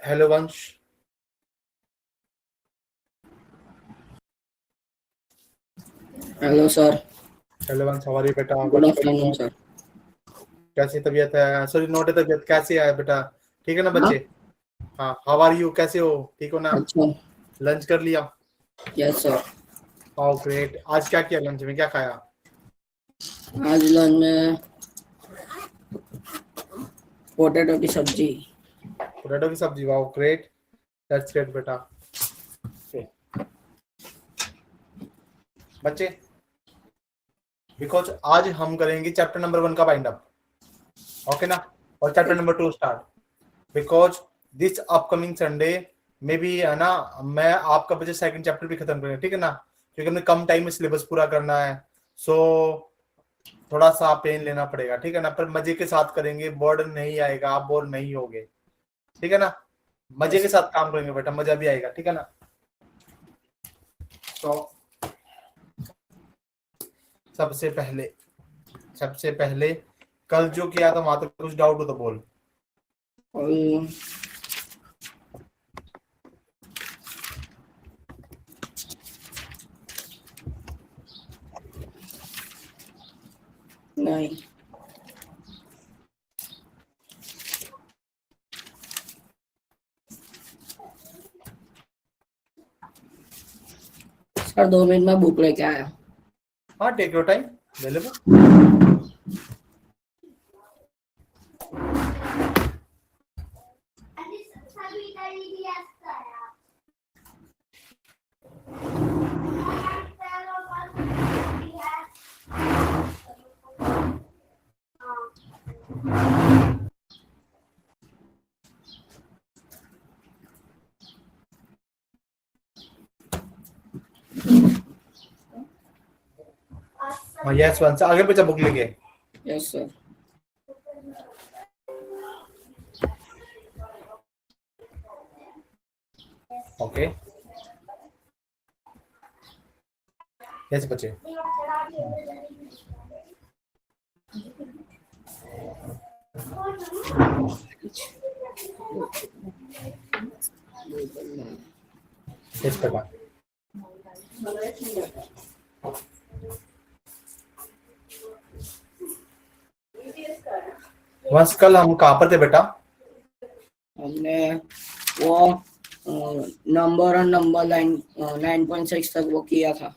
Hello, Vansh. Hello sir. Hello, Vansh. How are you, बेटा? Good What's going afternoon on? Sir. कैसी तबीयत है? Sorry, note है तबीयत कैसी है बेटा? ठीक है ना बच्चे? हाँ, हाउ आर यू? कैसे हो? ठीक हो ना? अच्छा। लंच कर लिया? Yes sir. Oh great. आज क्या किया लंच में? क्या खाया? आज लंच में पोटैटो की सब्जी। पोटैटो की सब्जी। वाओ ग्रेट, दैट्स ग्रेट बेटा। Okay. बच्चे, बिकॉज आज हम करेंगे चैप्टर नंबर 1 का बाइंड अप, ओके ना? और chapter number 2 start, because this upcoming Sunday में भी है ना, मैं आपका बच्चे सेकंड चैप्टर भी खत्म करेंगे, ठीक है ना? क्योंकि हमें कम टाइम में सिलेबस पूरा करना है, सो थोड़ा सा पेन लेना पड़ेगा, ठीक है ना? पर मजे के साथ करेंगे, बर्डन नहीं आएगा, आप बोर नहीं होगे, ठीक है ना? मजे के साथ काम करेंगे बेटा, मजा भी आएगा, ठीक है ना? तो सबसे पहले कल जो किया था वहां तक कुछ डाउट हो तो बोल। और नहीं सर, 2 मिनट में बुक लेके आया। हाँ, टेक योर टाइम, ले ले। हाँ यस वंश, आगे बच्चा बुक लेके। Yes sir. ओके यस बच्चे। यस बेटा। वंश, कल हम कहाँ पर थे बेटा? हमने वो नंबर और नंबर लाइन 9.6 तक वो किया था,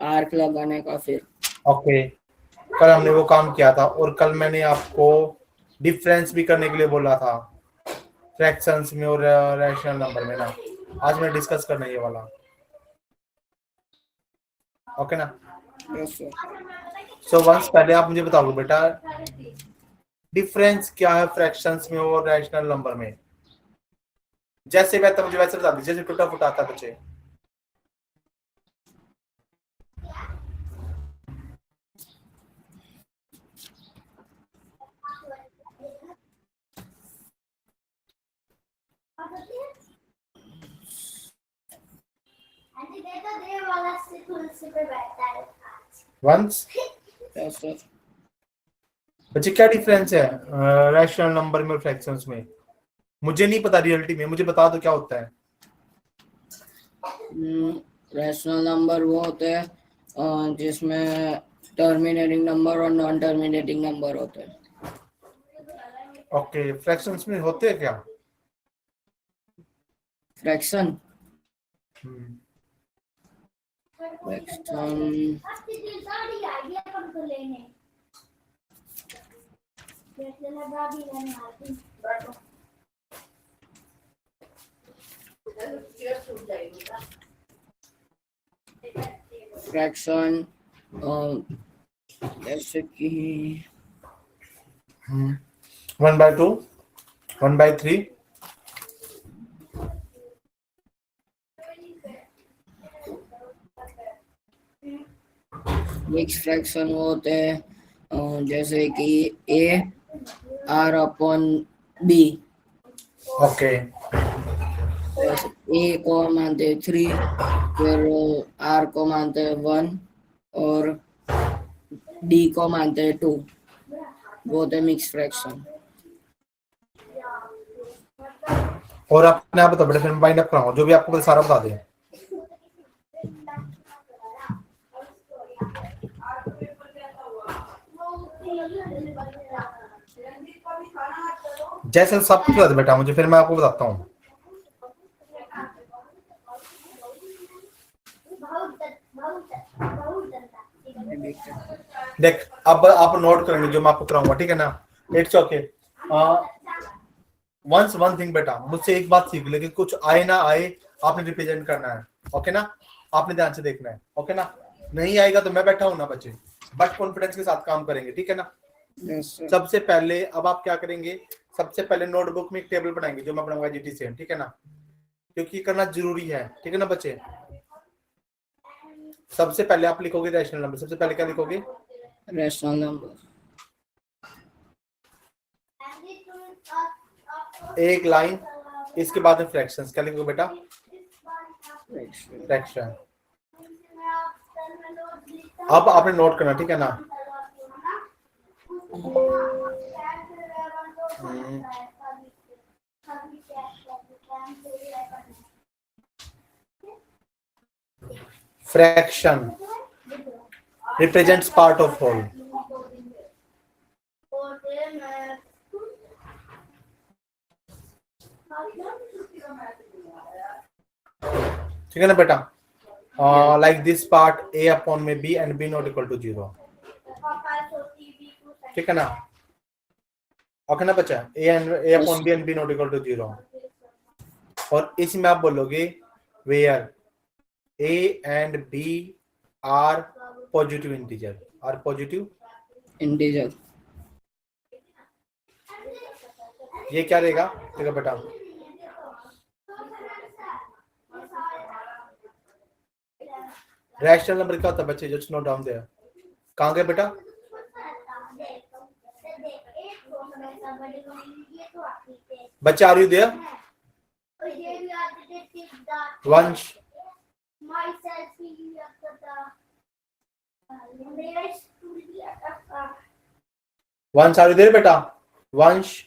आर्क लगाने का। फिर ओके, कल हमने वो काम किया था, और कल मैंने आपको डिफरेंस भी करने के लिए बोला था, फ्रैक्शंस में और रैशनल नंबर में ना। आज मैं डिस्कस करना ये वाला, ओके ना? Yes sir. सो वंस पहले आप मुझे बताओ बेटा, डिफरेंस क्या है फ्रैक्शंस में और रैशनल नंबर में? जैसे मैं तो मुझे वैसे बता दीजिए, जैसे टूटा फूटा आता है बच्चे। Vansh yes sir. बच्चे, क्या डिफरेंस है रैशनल नंबर में और फ्रैक्शंस में? मुझे नहीं पता रियलिटी में, मुझे बता दो क्या होता है। रैशनल नंबर वो होते हैं जिसमें टर्मिनेटिंग नंबर और नॉन टर्मिनेटिंग नंबर होते हैं। ओके, फ्रैक्शंस में होते हैं क्या? फ्रैक्शन हम्म, फ्रैक्शन फ्रैक्शन जैसे कि 1/2, 1/3। मिक्स फ्रैक्शन वो होते हैं जैसे कि A R upon B. Okay A को मानते हैं 3, फिर आर को मानते हैं 1 और डी को मानते हैं 2। वो होते हैं मिक्स फ्रैक्शन। और अपने आप बता बेटा, फिर मैं बाइंड अप कराऊंगा, जो भी आपको सारा बता दें। जैसे सब कुछ बता दे बेटा मुझे, फिर मैं आपको बताता हूँ। देख अब आप नोट करेंगे जो मैं आपको कराऊंगा, ठीक है ना? It's okay. Vansh one thing बेटा, मुझसे एक बात सीख ले कि कुछ आए ना आए आपने रिप्रेजेंट करना है, ओके ना? आपने ध्यान से देखना है, ओके ना? नहीं आएगा तो मैं बैठा हूं ना बच्चे, बट कॉन्फिडेंस के साथ काम करेंगे, ठीक है ना? सबसे पहले अब आप क्या करेंगे, सबसे पहले नोटबुक में एक टेबल बनाएंगे जो मैं बनाऊंगा जीटीसी, ठीक है ना? क्योंकि करना जरूरी है, ठीक है ना बच्चे? सबसे पहले आप लिखोगे रैशनल नंबर। सबसे पहले क्या लिखोगे? Rational number. एक लाइन, इसके बाद में फ्रैक्शंस। क्या लिखोगे बेटा? फ्रैक्शन। अब आपने नोट करना, ठीक है ना? Fraction represents part of whole. ठीक है ना बेटा? Like this part a upon में b and b not equal to 0, ठीक है ना? ओके ना बच्चा? a upon b and b not equal to 0। और इसमें आप बोलोगे where a and b are positive integer, are positive integer. ये क्या रहेगा? देखो बेटा, रैशनल नंबर क्या होता है बच्चे? Just note down there. कहां गए बेटा? बच्चे आर यू देयर? वंश, वंश आर यू देयर बेटा? वंश,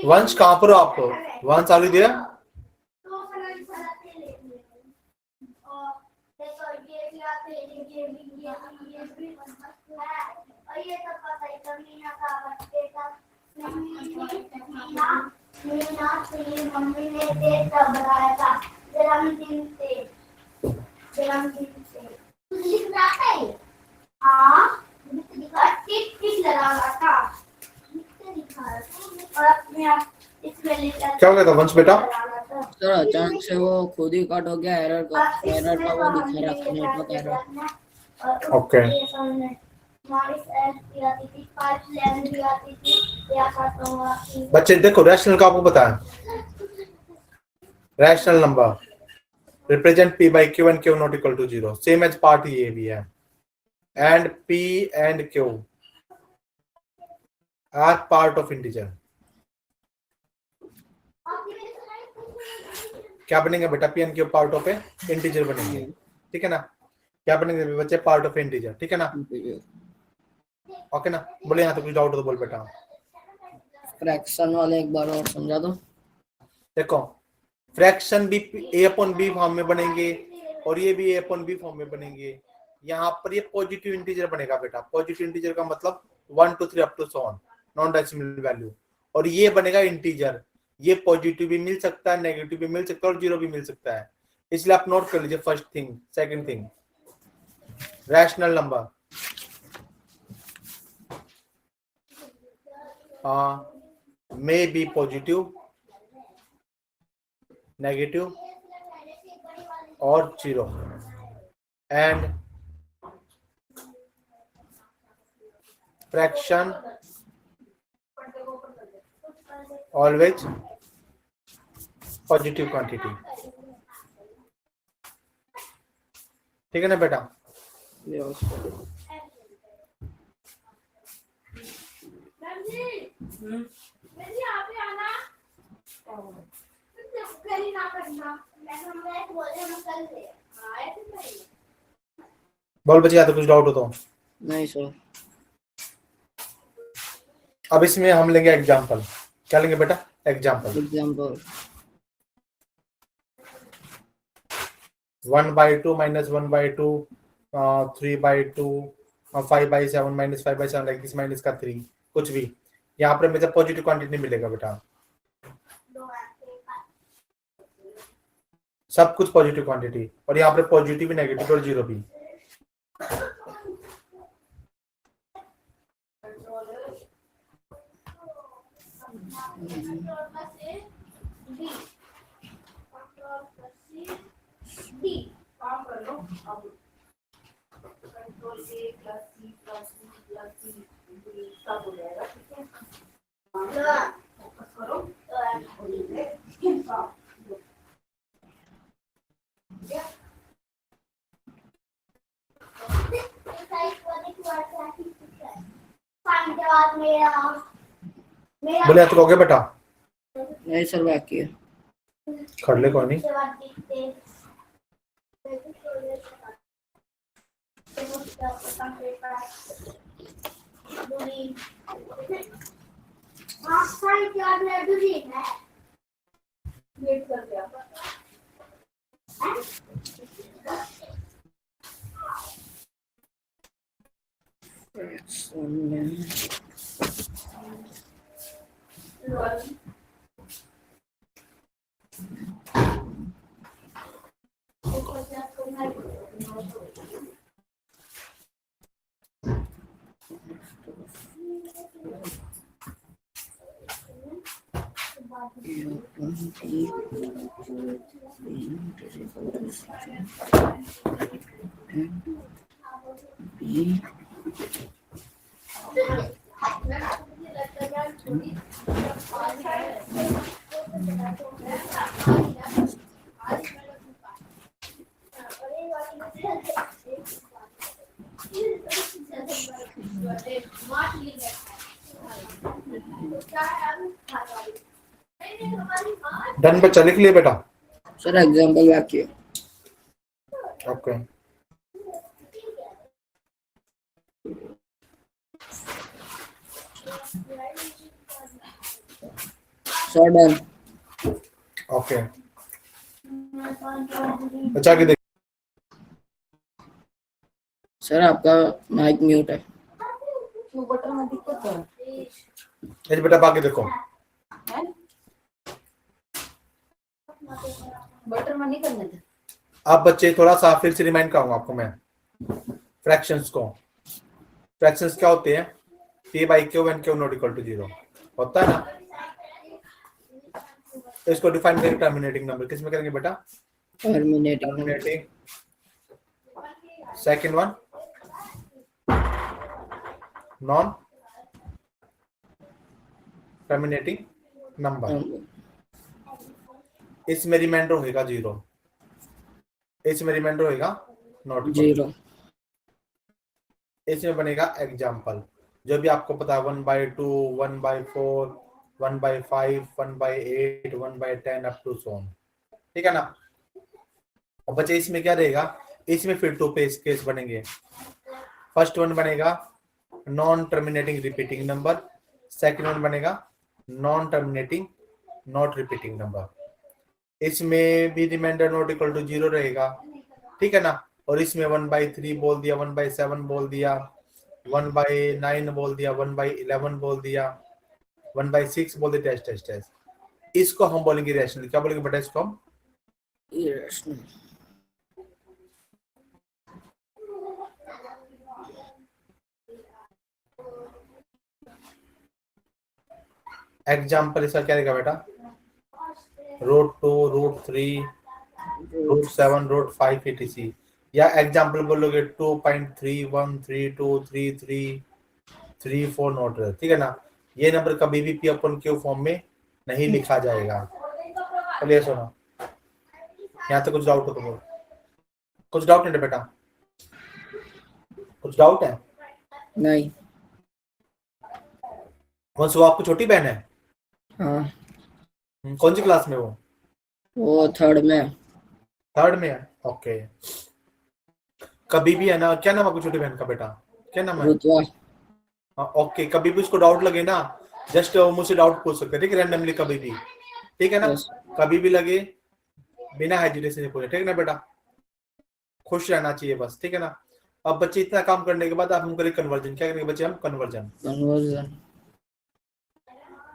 वंश कहां पर हो आप? वंश आर यू देयर? मम्मी ने डेट कब बनाया था? जन्मदिन से। लिख रहा है? हाँ, टिक टिक लगा था। और अपने आप इसमें लिखा। क्या हो गया था वंश बेटा? सर अचानक से वो खुद ही कट हो गया। एरर का वो दिखा रहा था, नेटवर्क एरर। ओके बच्चे देखो, रैशनल का आपको पता है, rational number represent p by q and q not equal to 0, same as part ये भी है, and p and q are part of integer। क्या बनेंगे बेटा? p and q part of integer बनेंगे, ठीक है ना? क्या बनेंगे बच्चे? पार्ट ऑफ इंटीजर, ठीक है ना? ओके ना? बोले यहाँ तो कुछ डाउट हो तो बोल बेटा। फ्रैक्शन वाले एक बार और समझा दो। देखो फ्रैक्शन भी a अपॉन b फॉर्म में बनेंगे और ये भी a अपॉन b फॉर्म में बनेंगे। यहाँ पर ये पॉजिटिव इंटीजर बनेगा बेटा। पॉजिटिव इंटीजर का मतलब 1 2 3 up to so on, non decimal value. और ये बनेगा इंटीजर। ये पॉजिटिव भी मिल सकता है, नेगेटिव भी मिल सकता है और जीरो भी मिल सकता है। इसलिए आप नोट कर लीजिए first thing. Second thing, rational number may be positive, negative or zero, and fraction always positive quantity। ठीक है ना बेटा? बोल बच्चे, या तो कुछ डाउट हो तो? नहीं सर। अब इसमें हम लेंगे एग्जाम्पल। क्या लेंगे बेटा? Example. Example 1/2 minus 1/2, 3/2, 5/7 minus 5/7 like this, minus का 3, कुछ भी। यहाँ पर मुझे पॉजिटिव क्वांटिटी नहीं मिलेगा बेटा, सब कुछ पॉजिटिव क्वांटिटी, और यहाँ पर पॉजिटिव भी, नेगेटिव और जीरो भी। बोले तो हो गया बेटा? नहीं सर बाकी है। कर ले, कोई नहीं। डन बच्चा, लिख लिए बेटा? सर एग्जाम्पल बाकी है। ओके। Sir done. ओके, अच्छा आगे देख। सर आपका माइक म्यूट है। बटन में दिक्कत है ये बेटा बाकी देखो। बटन में नहीं करने थे। अब बच्चे थोड़ा सा फिर से रिमाइंड कराऊंगा आपको मैं फ्रैक्शंस को। फ्रैक्शंस क्या होते हैं? p/q when q not equal to 0 होता है ना। तो इसको डिफाइन करेंगे टर्मिनेटिंग नंबर, किस में करेंगे बेटा? Terminating. Second one non terminating number. इसमें रिमाइंडर होगा 0, इसमें रिमाइंडर होगा नॉट 0। इसमें बनेगा एग्जाम्पल, जो भी आपको पता है 1/2, 1/4, 1/5, 1/8, 1/10 अप टू सो ऑन। ठीक है ना। अब बच्चे इसमें क्या रहेगा? इसमें फिर 2 केस बनेंगे। फर्स्ट वन बनेगा non terminating repeating number, second one बनेगा non terminating not repeating number. इसमें भी रिमाइंडर नॉट इक्वल टू 0 रहेगा, ठीक है ना। और इसमें 1/3 बोल दिया, 1/7 बोल दिया, 1/9 बोल दिया, 1/11 बोल दिया, 1/6 बोल दिया। टेस्ट इसको हम बोलेंगे रैशनल। क्या बोलेंगे बेटा इसको हम? इरेशनल। एग्जाम्पल इसका क्या रहेगा बेटा? √2, √3, √7, √5 etc। या एग्जाम्पल बोलोगे 2.31323334 नोट, ठीक है ना। ये नंबर कभी भी p अपन क्यू फॉर्म में नहीं लिखा जाएगा। चलिए सुनो, यहाँ तक कुछ डाउट हो तो बोलो। कुछ डाउट नहीं बेटा? कुछ डाउट है? नहीं। कौन सी वो आपको छोटी बहन है? हाँ। कौन सी क्लास में वो थर्ड में है। थर्ड में है, ओके। कभी भी है ना, क्या नाम आपको छोटी बहन का बेटा? क्या नाम है? रुतवा। ओके, कभी भी उसको डाउट लगे ना, जस्ट मुझसे डाउट पूछ सकते हैं, ठीक है, रैंडमली कभी भी, ठीक है ना, Yes. कभी भी लगे बिना हेजिटेशन से पूछे, ठीक है ना बेटा, खुश रहना चाहिए बस, ठीक है ना। अब बच्चे इतना काम करने के बाद आप हम करें कन्वर्जन, क्या करेंगे बच्चे हम, कन्वर्जन। Conversion.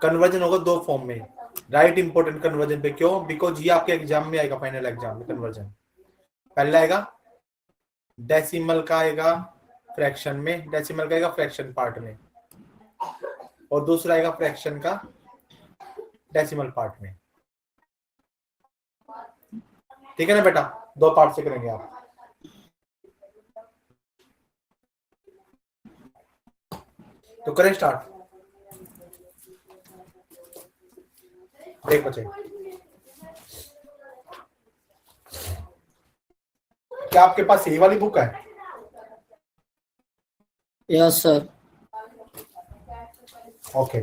कन्वर्जन होगा दो फॉर्म में, राइट इंपॉर्टेंट कन्वर्जन पे, क्यों, बिकॉज ये आपके एग्जाम में आएगा, फाइनल एग्जाम में कन्वर्जन। पहला आएगा डेसिमल का, आएगा फ्रैक्शन में, डेसिमल का आएगा फ्रैक्शन पार्ट में, और दूसरा आएगा फ्रैक्शन का डेसिमल पार्ट में, ठीक है ना बेटा, दो पार्ट से करेंगे आप। तो करें स्टार्ट, देख बच्चे, क्या आपके पास यही वाली बुक है? Yes, sir. ओके,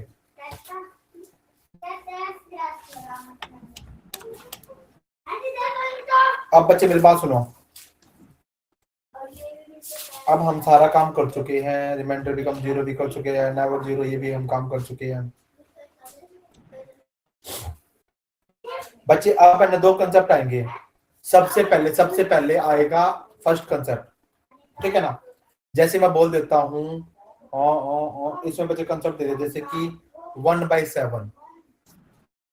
अब बच्चे मेरी बात सुनो, अब हम सारा काम कर चुके हैं, रिमाइंडर बिकम जीरो भी कर चुके हैं, नेवर जीरो ये भी हम काम कर चुके हैं बच्चे। अब है ना दो कंसेप्ट आएंगे, सबसे पहले आएगा फर्स्ट कंसेप्ट, ठीक है ना, जैसे मैं बोल देता हूँ इसमें बच्चे कंसेप्ट दे दे, जैसे कि 1/7,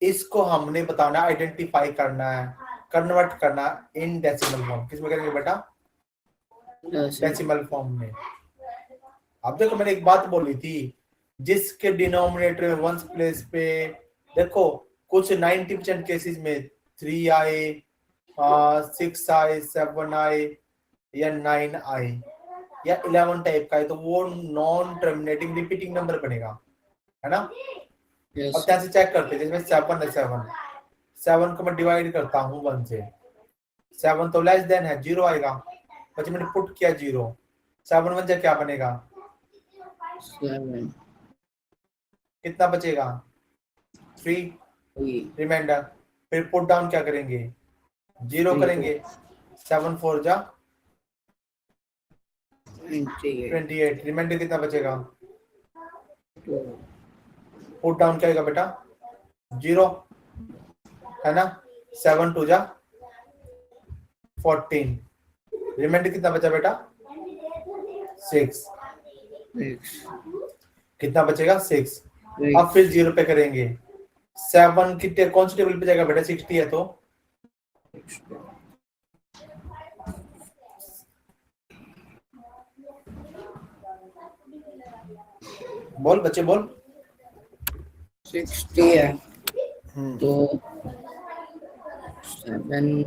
इसको हमने बताना, आइडेंटिफाई करना है, कन्वर्ट करना इन डेसिमल फॉर्म, किसमें करेंगे बेटा, Yes. डेसिमल फॉर्म में। अब देखो मैंने एक बात बोली थी, जिसके डिनोमिनेटर में वंस प्लेस पे, देखो कुछ 90% केसेस में 3 आए, 6 आए, 7 आए, या 9 आए, या 11 टाइप का है, तो वो नॉन टर्मिनेटिंग रिपीटिंग नंबर बनेगा, है ना। Yes. अब कैसे चेक करते हैं, जिसमें 7 है, 7 को मैं डिवाइड करता हूँ 1 से, 7 तो लेस देन है, 0 आएगा, बच्चे मैंने पुट किया 0, 7 1 जा क्या बनेगा, 7. कितना बचेगा, 3 3. रिमाइंडर, फिर पुट डाउन क्या करेंगे, 0 करेंगे, 7 4 जा 28, रिमाइंडर कितना बचेगा, पुट डाउन क्या आएगा बेटा, 0, है ना, 7 2 जा 14, रिमाइंडर कितना बचा बेटा, 6, कितना बचेगा, 6। अब फिर 0 पे करेंगे, 7 कितने कौन सी टेबल पे जाएगा बेटा, 60 है तो बोल बच्चे बोल, 60 है तो 7.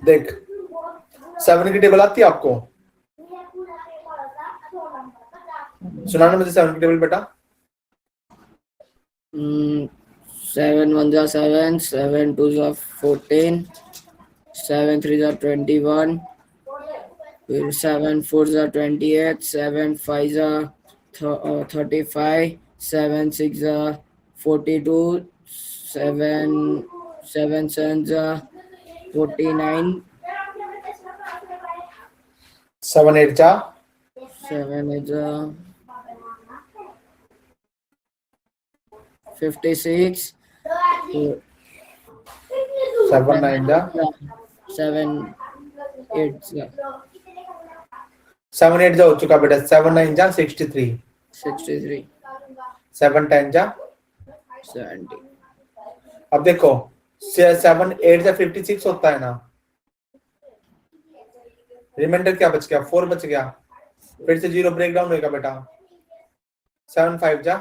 देख 7 की टेबल आती है आपको, सुनाना मुझे 7 की टेबल बेटा। 7 1 जा 7, 7 2 जा 14, 7 3 जा 21, फिर 7 4 जा 28, 7 5 जा 35, 7 6 जा 42, 7 7 जा 49, 7 8 जा 7 8 जा 56, 7 9 जा 7 8 जा 7 8 जा हो चुका बेटा, 7 9 जा 63, 63, 7 10 जा 70. अब देखो 7 8 जा 56 होता है ना, रिमाइंडर क्या बच गया, 4 बच गया, फिर से 0 ब्रेक डाउन होगा बेटा, 7 5 जा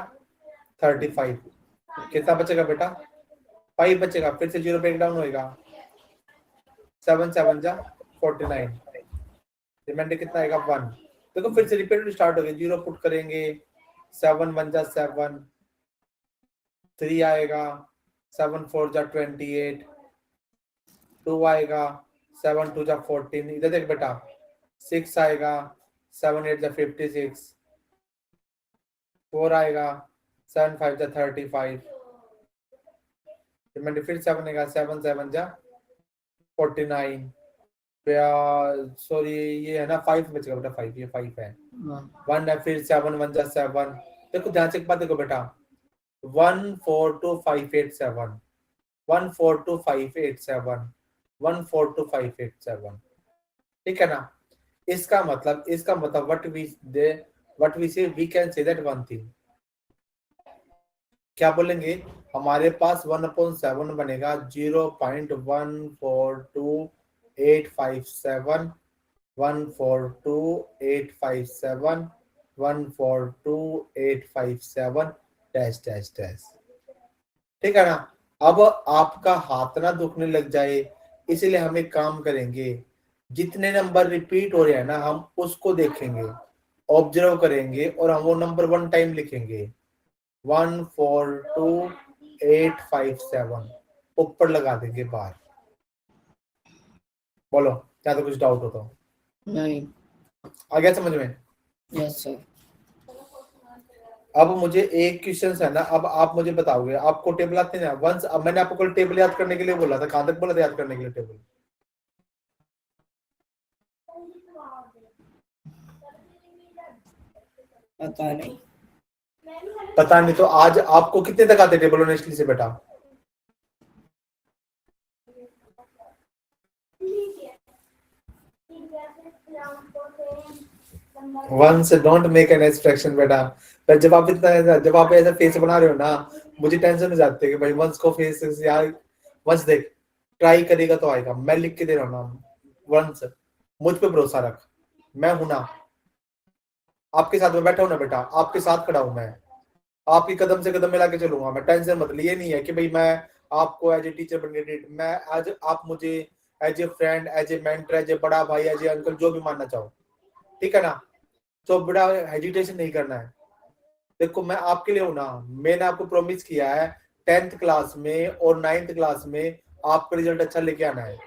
35, कितना बचेगा बेटा, 5 बचेगा, फिर से 0 ब्रेक डाउन होगा, 7 7 जा 49, रिमाइंडर कितना आएगा, 1। देखो फिर से रिपीट स्टार्ट हो गया, 0 पुट करेंगे, 7 1 जा 7, 3 आएगा, 7 4 जा 28, 2 आएगा, 7 2 जा 14, इधर देख बेटा, 6 आएगा, 7 8 जा 56, 4 आएगा, 7 5 जा 35, रिमाइंडर फिर 7 आएगा, 7 7 जा 49, सॉरी ये है ना 5 बचेगा बेटा, 5 ये 5 है, हाँ 1 है, फिर 7 1 जा 7। देखो ध्यान से एक बात देखो बेटा, 14257 14257 14257, ठीक है ना। इसका मतलब what we say we can say that one thing, क्या बोलेंगे, हमारे पास 1/7 बनेगा 0.142857 142,857 142,857 डैश डैश डैश, ठीक है ना। अब आपका हाथ ना दुखने लग जाए, इसलिए हम एक काम करेंगे, जितने नंबर रिपीट हो रहे हैं ना हम उसको देखेंगे, ऑब्जर्व करेंगे और हम वो नंबर 1 टाइम लिखेंगे, 142,857 ऊपर लगा देंगे बाहर। बोलो क्या तो कुछ डाउट हो तो, नहीं। आ गया समझ में। Yes sir. अब मुझे एक क्वेश्चन है ना, अब आप मुझे बताओगे, आपको टेबल आते हैं ना वंस, अब मैंने आपको कल टेबल याद करने के लिए बोला था, कहां तक बोला था याद करने के लिए टेबल, पता नहीं। पता नहीं, तो आज आपको कितने तक आते टेबल ऑनेस्टली से बेटा, वन से डोंट मेक एन एक्सप्रेशन बेटा, पर जब आप ऐसा फेस बना रहे हो ना, मुझे टेंशन हो जाती है कि भाई वंस को फेस यार, वंस देख ट्राई करेगा तो आएगा, मैं लिख के दे रहा हूँ ना, वंस मुझ पे भरोसा रख, मैं हूं ना, आपके साथ में बैठा हूं ना बेटा, आपके साथ खड़ा हूं मैं, आपकी कदम से कदम मिला के चलूंगा मैं, टेंशन मत ली। ये नहीं है कि भाई मैं आपको एज ए टीचर बन के ट्रीट, मैं आज आप मुझे as a friend, as a mentor, as a बड़ा भाई, एज ए अंकल, जो भी मानना चाहो, ठीक है ना। तो बड़ा हेजिटेशन नहीं करना है, देखो मैं आपके लिए हूं ना, मैंने आपको प्रॉमिस किया है 10th क्लास में और 9th क्लास में आपका रिजल्ट अच्छा लेके आना है,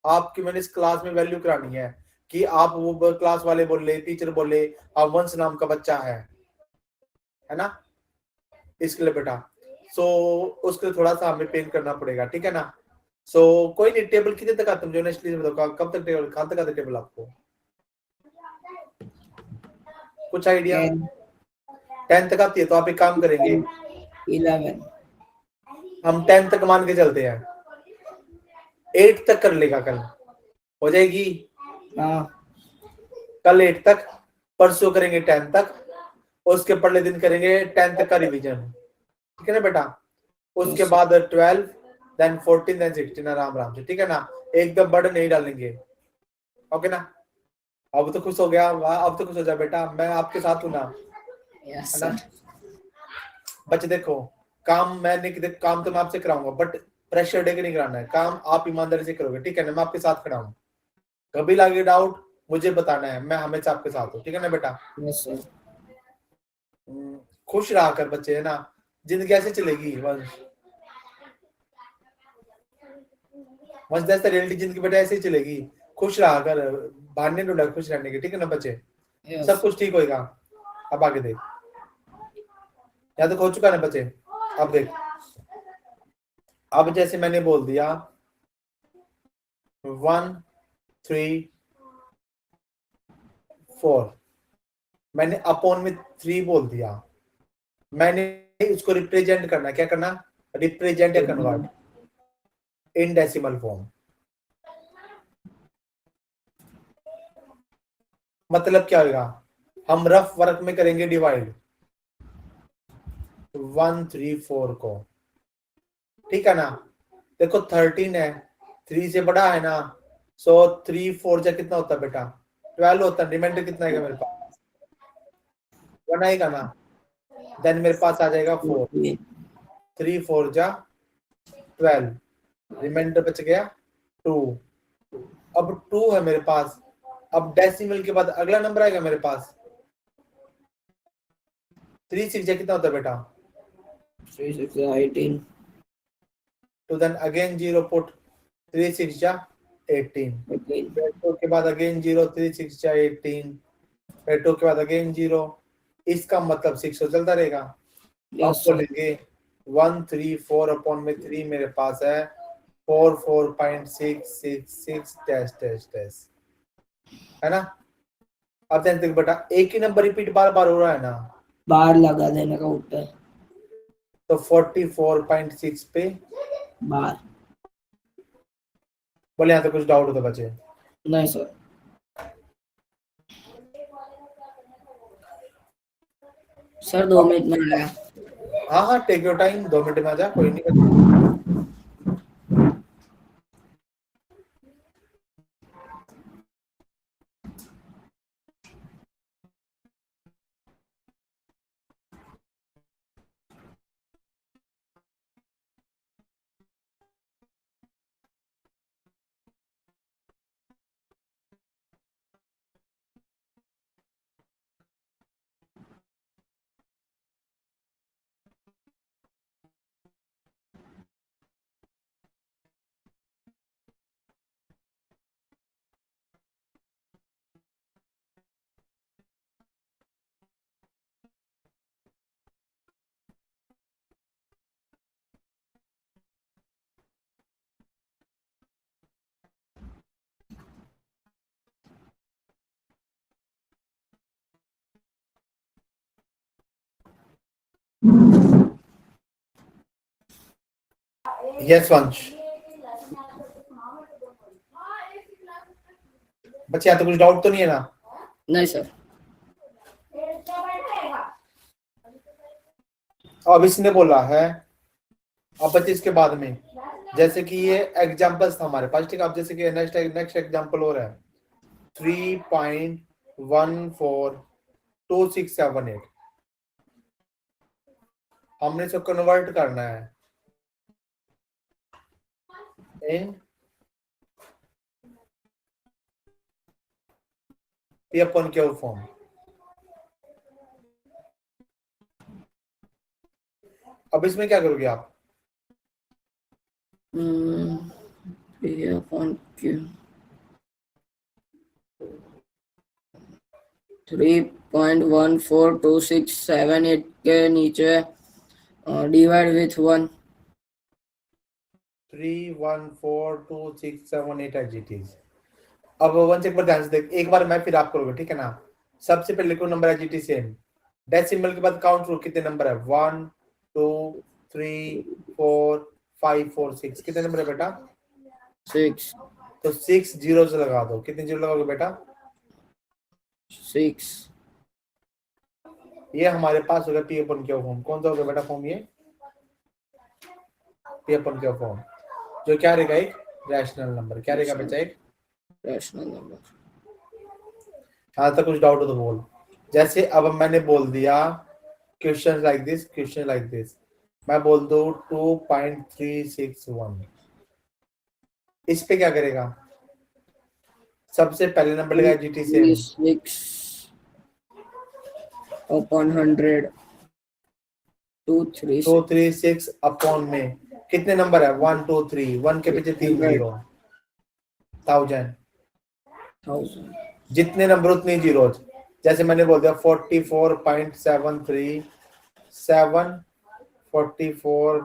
आपकी मैंने इस क्लास में वैल्यू करानी है, कि आप वो क्लास वाले बोले, टीचर बोले आप वंश नाम का बच्चा है ना, इसके लिए बेटा। सो उसके लिए थोड़ा सा हमें पेन करना पड़ेगा, ठीक है ना। सो कोई नहीं, टेबल कितने तक आते मुझे ऑनेस्टली बताओ, कब तक टेबल, कहां तक आते टेबल आपको, कुछ आइडिया। 10 तक आती है, तो आप एक काम करेंगे, 11। हम 10 तक मान के चलते हैं, 8 तक कर लेगा कल, हो जाएगी, हाँ कल 8 तक, परसों करेंगे 10 तक, उसके पहले दिन करेंगे 10 तक का रिवीजन, ठीक है ना बेटा। उसके बाद 12 देन 14 देन 16, आराम आराम से, ठीक है ना, एकदम बर्डन नहीं डालेंगे, ओके ना। अब तो खुश हो गया, अब तो खुश हो जा बेटा, मैं आपके साथ हूं ना, यस है ना। सर। बच्चे देखो, काम मैंने काम तो मैं आपसे कराऊंगा, बट प्रेशर दे के नहीं कराना है, काम आप ईमानदारी से करोगे, ठीक है ना, मैं आपके साथ खड़ा हूँ, कभी लगे डाउट मुझे बताना है, मैं हमेशा आपके साथ हूँ, ठीक है ना बेटा। Yes sir. खुश रहा कर बच्चे, है ना, जिंदगी ऐसे चलेगी वंश, वंश जैसे रियलिटी जिंदगी बेटा ऐसे ही चलेगी, खुश रहा कर, भागने ढूंढा खुश रहने की, ठीक है ना बच्चे, सब कुछ ठीक होएगा। अब आगे देख, या तो हो चुका ना बच्चे, अब देख, अब जैसे मैंने बोल दिया 1 3 4, मैंने अपॉन में 3 बोल दिया, मैंने इसको रिप्रेजेंट करना, क्या करना, रिप्रेजेंट या कन्वर्ट इन डेसिमल फॉर्म, मतलब क्या होगा, हम रफ वर्क में करेंगे डिवाइड 1 3 4 को, ठीक है ना। देखो 13 है, 3 से बड़ा है ना, सो 3 4 जा कितना होता है बेटा, 12 होता है, रिमाइंडर कितना आएगा मेरे पास, 1 आएगा ना, देन मेरे पास आ जाएगा 4, 3 4 जा 12, रिमाइंडर बच गया 2, अब 2 है मेरे पास, अब डेसिमल के बाद अगला नंबर आएगा मेरे पास 3 6 जा कितना होता है बेटा, 3 6 18। तो देन अगेन 0 पुट 3 6 जा 18, 2 के बाद अगेन 0 3 6 जा 18, फिर 2 के बाद अगेन 0, इसका मतलब 6 तो चलता रहेगा। अब यस बोलेंगे 1 3 4 अपॉन में 3 मेरे पास है, 44.666 टेस्ट टेस्ट टेस्ट, है ना। अब ध्यान देखो बेटा, एक ही नंबर रिपीट बार बार हो रहा है ना, बार लगा देने का उत्तर तो 44.6 पे बार। बोले यहाँ तो कुछ डाउट हो तो बचे। नहीं सर। सर 2 मिनट में आया। हाँ हाँ, टेक योर टाइम, 2 मिनट में आ जा, कोई नहीं बचे। यस वंश, बच्चे यहाँ तो कुछ डाउट तो नहीं है ना। नहीं सर। अब इसने बोला है, अब बच्चे इसके बाद में, जैसे कि ये एग्जांपल्स था हमारे पास, ठीक है। अब जैसे कि नेक्स्ट एग्जांपल हो रहा है 3.142678, हमने इसको कन्वर्ट करना है in P upon Q form. अब इसमें क्या करोगे आप, P upon Q 3.142678 के नीचे divide with 1। 3142678 as it is. अब वन से एक बार ध्यान से देख, एक बार मैं फिर आप करोगे, ठीक है ना। सबसे पहले लिखो number as it is same, decimal के बाद काउंट करो कितने नंबर है, 1 2 3 4 5 4 6, कितने नंबर है बेटा, 6 तो 6 जीरो से लगा दो, कितने जीरो लगाओगे बेटा, 6। ये हमारे पास होगा पी अपन क्यू फॉर्म। कौन सा होगा बेटा फॉर्म, ये पी अपन क्यू फॉर्म, जो क्या रहेगा, एक रैशनल नंबर। क्या रहेगा बच्चा, एक रैशनल नंबर। यहाँ तक कुछ डाउट हो तो बोल। जैसे अब मैंने बोल दिया question like this, question like this, मैं बोल दू 2.361, इस पे क्या करेगा, सबसे पहले नंबर लगा जीटी से 6 upon 100 236 236 अपॉन में कितने नंबर है, 1 2 3, 1 के पीछे 3 जीरो, 1000, जितने नंबर उतनी जीरो। जैसे मैंने बोल दिया 44.737 44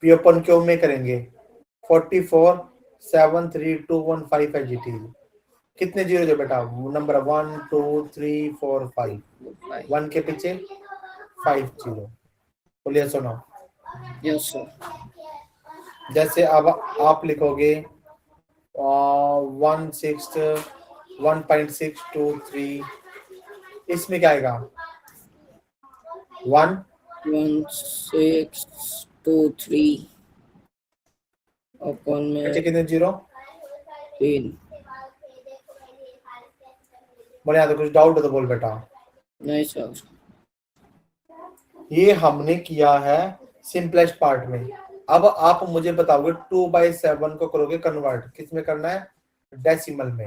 पी अपन क्यों में करेंगे 44.73215 है जीटी, कितने जीरो जो बेटा, नंबर 1 2 3 4 5, 1 के पीछे 5 जीरो। बोलिए सुनो, यस सर। जैसे अब आप लिखोगे 1.623, इसमें क्या आएगा 1 1623 अपन में बच्चे कितने जीरो, 3। बोले यहाँ तो कुछ डाउट है तो बोल बेटा। नहीं सर। ये हमने किया है सिंपलेस्ट पार्ट में। अब आप मुझे बताओगे 2/7 को करोगे कन्वर्ट, किस में करना है, डेसिमल में।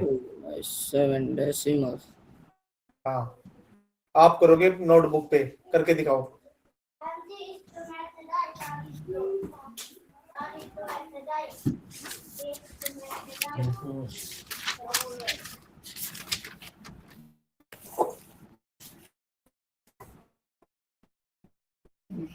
7 डेसिमल। हाँ, आप करोगे नोटबुक पे करके दिखाओ। 7,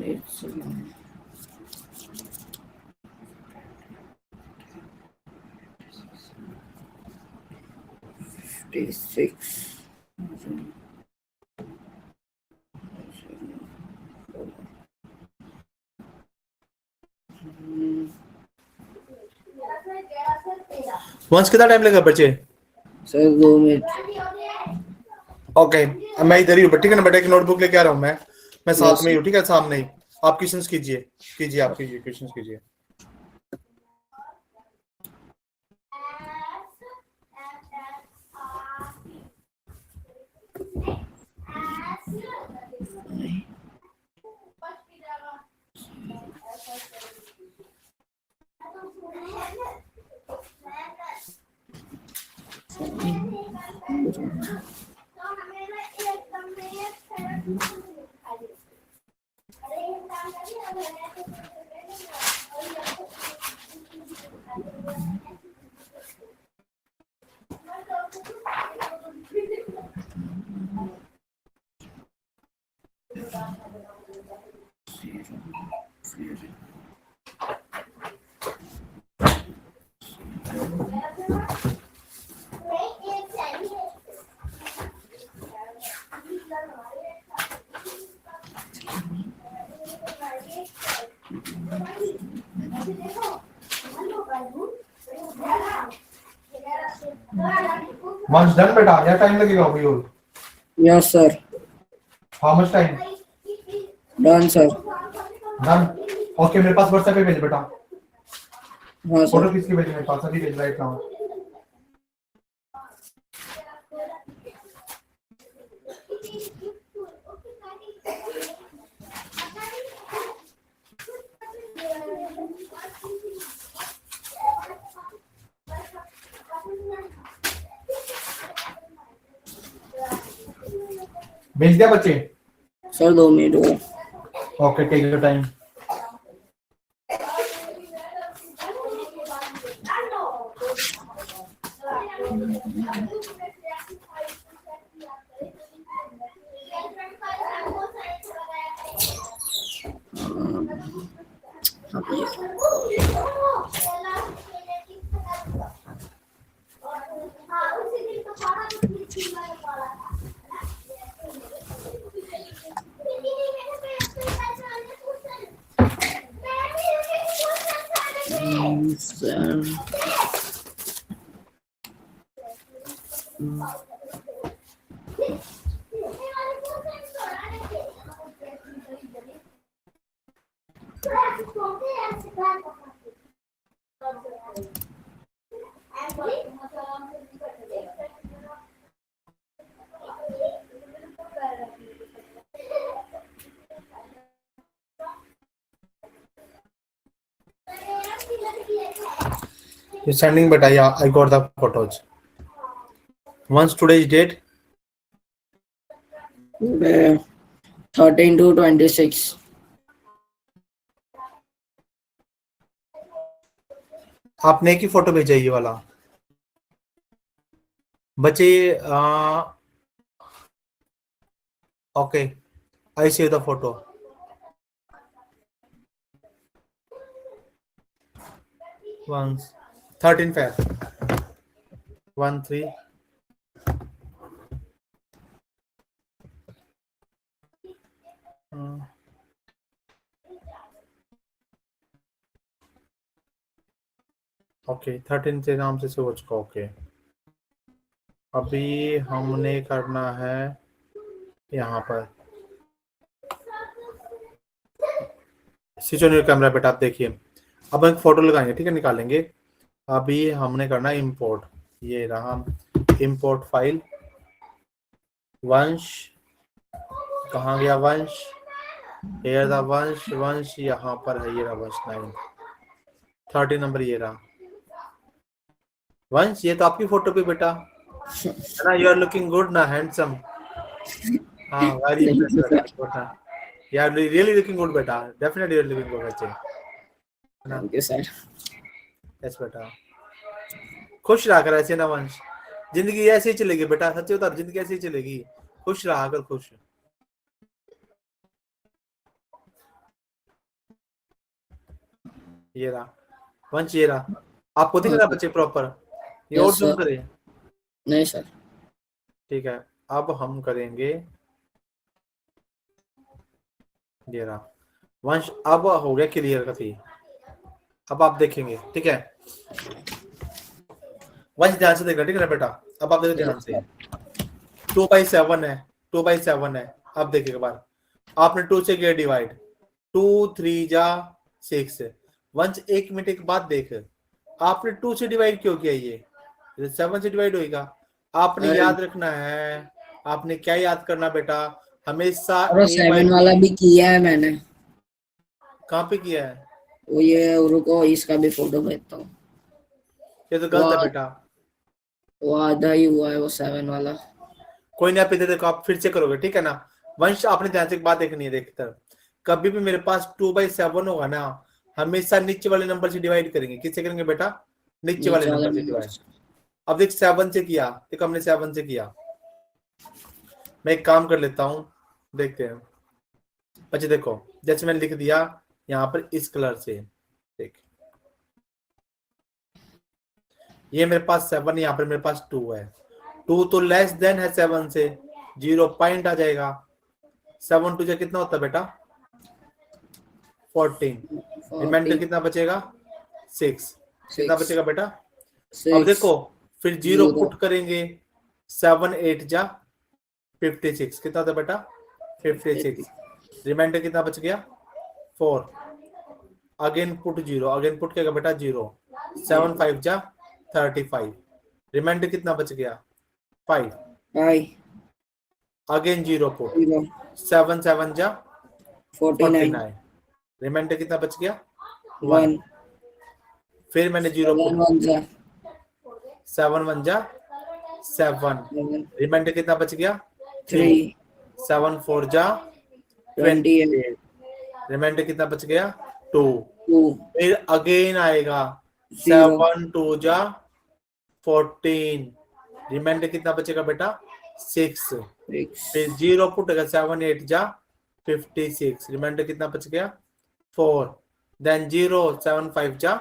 8, 7. 56. वंश कितना टाइम लगेगा बच्चे? Sir 2 minute. ओके मैं इधर ही हूँ, ठीक है ना बेटा, एक नोटबुक लेके आ रहा हूँ मैं साथ Yes, में ही हूँ, ठीक है, सामने ही। आप क्वेश्चंस कीजिए आप कीजिए क्वेश्चंस कीजिए। वंश डन बेटा, या टाइम लगेगा अभी और? yes sir. How much time? Done sir. Done. Okay मेरे पास व्हाट्सएप पे भेज बेटा। हाँ फोटो सर। किसकी भेजी मेरे पास? अभी भेज राइट नाउ। भेज दिया बच्चे? सर 2 मिनट हुआ। Okay take your time. Sir. You're sending, but I got the photos. Once today's date, Today 13 to 26. आपने एक ही फोटो भेजा ये वाला बच्चे okay I see the photo once 13 Feb 13 okay 13 से नाम से सोच को ओके अभी हमने करना है यहाँ पर स्विच ऑन योर कैमरा बेटा आप देखिए अब एक फोटो लगाएंगे ठीक है निकालेंगे अभी हमने करना है इंपोर्ट ये रहा इंपोर्ट फाइल वंश कहाँ गया वंश हेयर द वंश वंश यहाँ पर है ये रहा वंश 9 30 नंबर ये रहा वंश ये तो आपकी फोटो पे बेटा है ना यू आर लुकिंग गुड ना हैंडसम हाँ वेरी बेटा you are really looking good बेटा definitely you are looking good बच्चे Thank you, sir. यस बेटा खुश रहा कर ऐसे ना वंश जिंदगी ऐसे ही चलेगी बेटा सच्ची बता जिंदगी ऐसे ही चलेगी खुश रहा कर खुश ये रहा वंश ये रहा आपको दिख रहा है बच्चे प्रॉपर ये और जूम करें नहीं सर ठीक है अब हम करेंगे ये रहा वंश अब हो गया क्लियर का थी अब आप देखेंगे ठीक है वंश ध्यान से देखना ठीक है ना बेटा अब आप देखो ध्यान से 2/7 है 2/7 है अब देखिए एक बार आपने 2 से किया डिवाइड 2 3 जा 6 वंश 1 मिनट के बाद देख आपने 2 से डिवाइड क्यों किया ये 7 से डिवाइड होएगा आपने याद रखना है आपने क्या याद करना बेटा हमेशा 7 वाला भी किया है मैंने कहाँ पे किया है वो ये रुको इसका भी फोटो भेजता हूँ ये तो गलत है बेटा वो आधा ही हुआ है वो 7 वाला कोई नहीं आप इधर देखो आप फिर से करोगे ठीक है ना वंश आपने ध्यान से एक बात देखनी है देखकर कभी भी मेरे पास 2/7 होगा ना हमेशा नीचे वाले नंबर से डिवाइड करेंगे किससे करेंगे बेटा नीचे वाले नंबर से डिवाइड अब देख 7 से किया देख हमने 7 से किया मैं एक काम कर लेता हूं देखते हैं अच्छा देखो जैसे मैंने लिख दिया यहाँ पर इस कलर से देख ये मेरे पास 7 यहाँ पर मेरे पास 2 है 2 तो लेस देन है 7 से 0 पॉइंट आ जाएगा 7 2 से कितना होता है बेटा 14 रिमाइंडर कितना बचेगा 6 कितना बचेगा बेटा अब देखो फिर 0 पुट करेंगे 7 8 जा 56 कितना होता है बेटा 56 रिमाइंडर कितना बच गया 4 अगेन पुट 0 अगेन पुट करेगा बेटा 0 7 5 जा 35 रिमाइंडर कितना बच गया 5 अगेन 0 पुट 7 7 जा 49 रिमाइंडर कितना बच गया 1 फिर मैंने 0 पुट 7 1 जा 7 रिमाइंडर कितना बच गया 3 7 4 जा 28 रिमाइंडर कितना बच गया 2 फिर अगेन आएगा 7 2 जा 14 रिमाइंडर कितना बचेगा बेटा 6 फिर 0 पुट 7 8 जा 56 रिमाइंडर कितना बच गया 4 देन 0 7 5 जा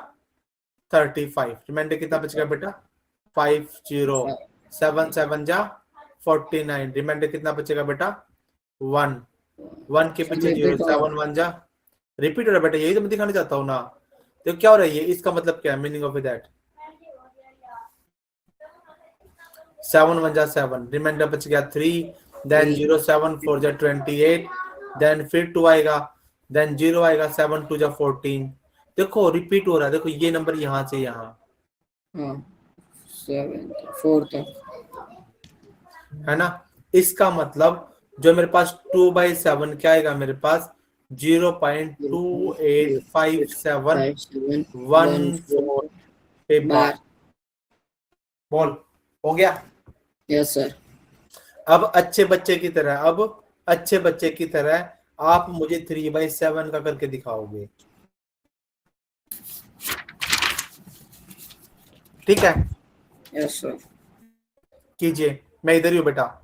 35 रिमाइंडर कितना बच गया बेटा 5 0 7 7 जा 49 रिमाइंडर कितना बचेगा बेटा 1 1 के पीछे 0 7 1 जा रिपीट हो रहा बेटा यही तो मैं दिखाना चाहता हूँ ना तो क्या हो रहा है ये इसका मतलब क्या है मीनिंग ऑफ दैट 7 1 जा 7 रिमाइंडर बच गया 3 देन 0 7 4 जा 28 देन फिर 2 आएगा देन 0 आएगा 7 2 जा 14 देखो रिपीट हो रहा है देखो ये नंबर यहाँ से यहाँ 7 4 तक। है ना। इसका मतलब जो मेरे पास 2/7 क्या आएगा मेरे पास 0.2857 14 पे बार। बार। बोल हो गया। Yes sir. अब अच्छे बच्चे की तरह आप मुझे 3/7 का करके दिखाओगे। ठीक है यस सर। कीजिए, मैं इधर ही हूँ बेटा।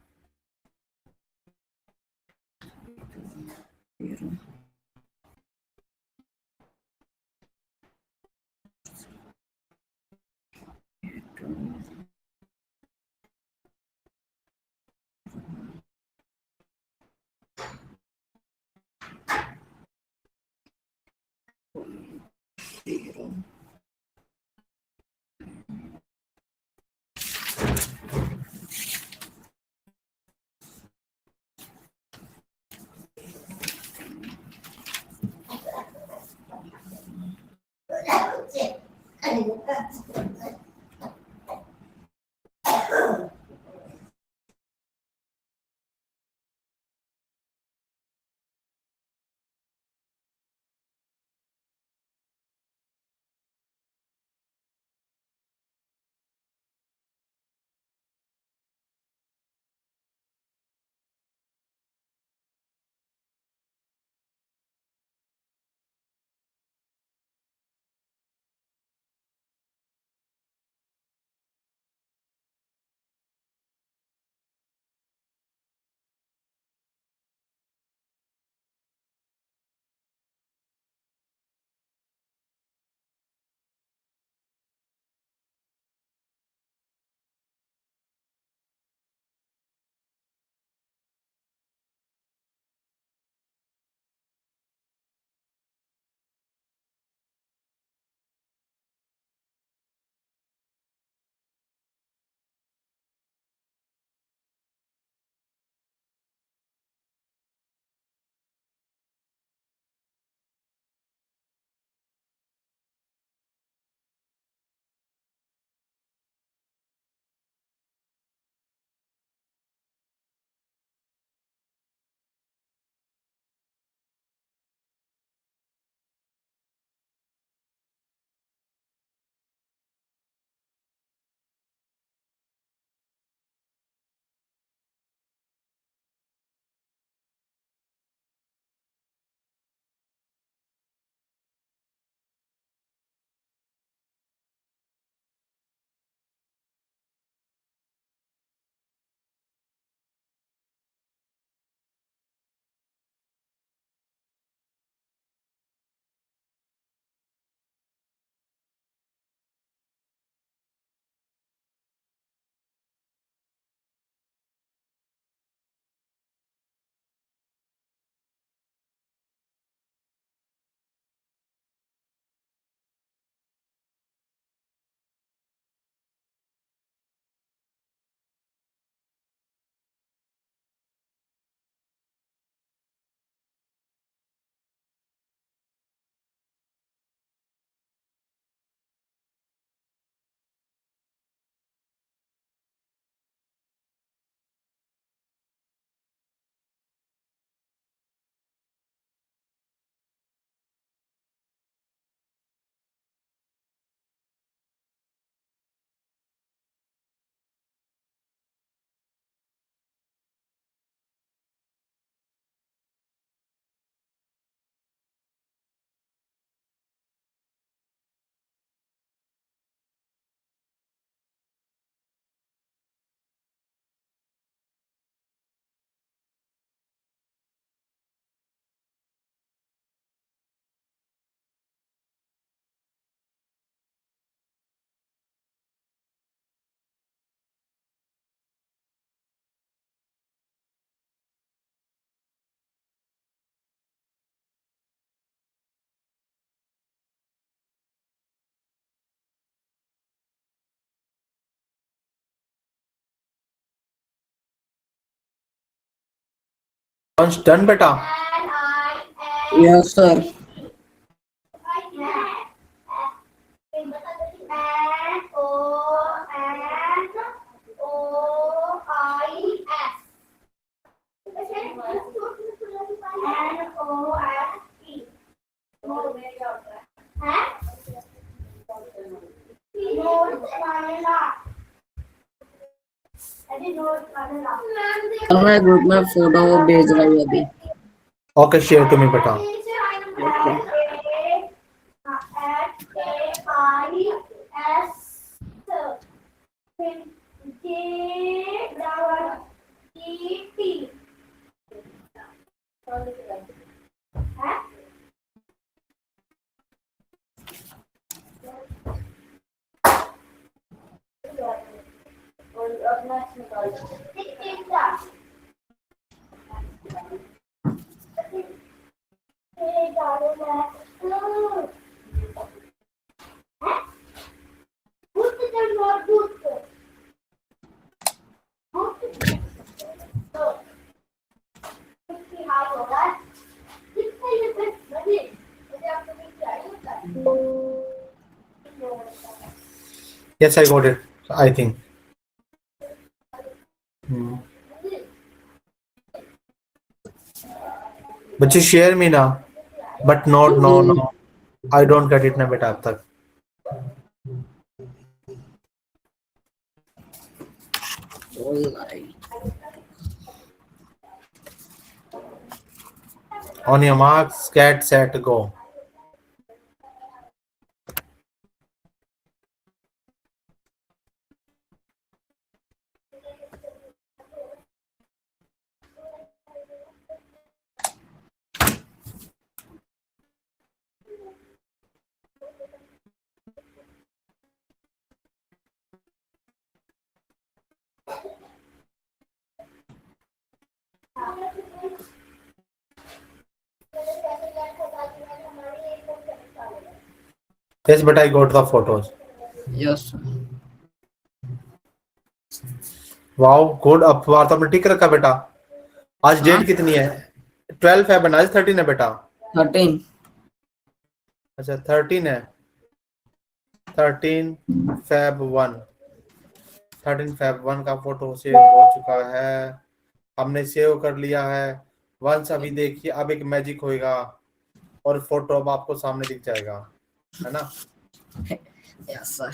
लॉन्च डन बेटा। Yes sir. And O and और मैं ग्रुप में फोटो भेज रहा हूँ अभी। ओके, शेयर टू मी बेटा। Yes, I got it. I think. But you share me now. But not, no. I don't get it ना बेटा अब तक. On your marks, get set, go. Yes, but I got the photos. Yes wow, good. अब बार तो आपने ठीक रखा बेटा। आज डेट कितनी है? 12 है बना, 13 है बेटा। 13 अच्छा 13 है। 13 Feb 1। 13 Feb 1 का फोटो सेव हो चुका है, हमने सेव कर लिया है। वंस अभी देखिए, अब एक मैजिक होएगा और फोटो अब आपको सामने दिख जाएगा, है ना? Yes sir.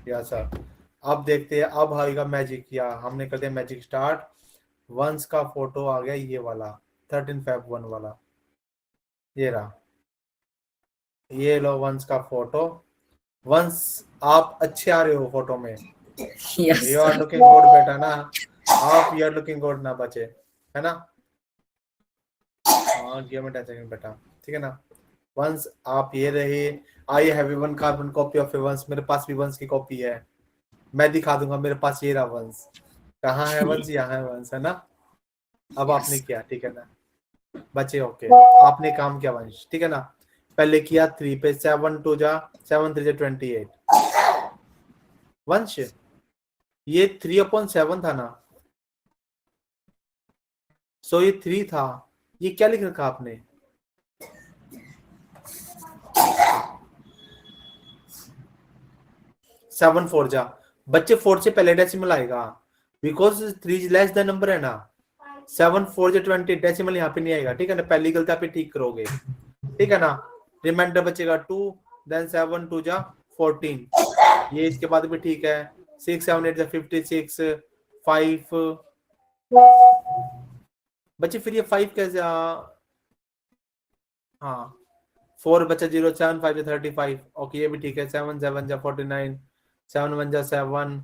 Yes sir. अब देखते हैं, अब आएगा मैजिक। या हमने कर दिया मैजिक स्टार्ट। वंस का फोटो आ गया, ये वाला 13 Feb 1 वाला, ये रहा। ये लो वंस का फोटो। वंस आप अच्छे आ रहे हो फोटो में। Yes you are looking good बेटा ना। आप यू आर लुकिंग गुड ना बचे, है ना? हाँ, गिव मी 10 सेकंड बेटा, ठीक है ना? वंस आप ये रहे। I have one carbon copy of Vansh. मेरे पास भी वंस की कॉपी है, मैं दिखा दूंगा। मेरे पास ये रहा वंस। कहाँ है वंस? यहाँ है वंस, है ना? अब आपने किया, ठीक है ना बच्चे? ओके, आपने काम किया वंश, ठीक है ना? पहले किया 3 पे 7 2 जा 7 3 जा 28 वंश। ये 3/7 था ना, सो ये 3 था। ये क्या लिख रखा आपने? 7 4 जा बच्चे, 4 से पहले डेसिमल आएगा, बिकॉज 3 लेस द नंबर है ना। 7 4 जा 20, डेसिमल यहाँ पे नहीं आएगा, ठीक है ना? पहली गलती आप ठीक करोगे, ठीक है ना? रिमाइंडर बचेगा 2, देन 7 2 जा 14। ये इसके बाद भी ठीक है। 6 7 8 जा 56 5 बच्चे। फिर ये 5 कैसे? हाँ 4 बचा 0 7 5 जा 35। ओके, ये भी ठीक है। 7 7 जा 49 7 1 जा 7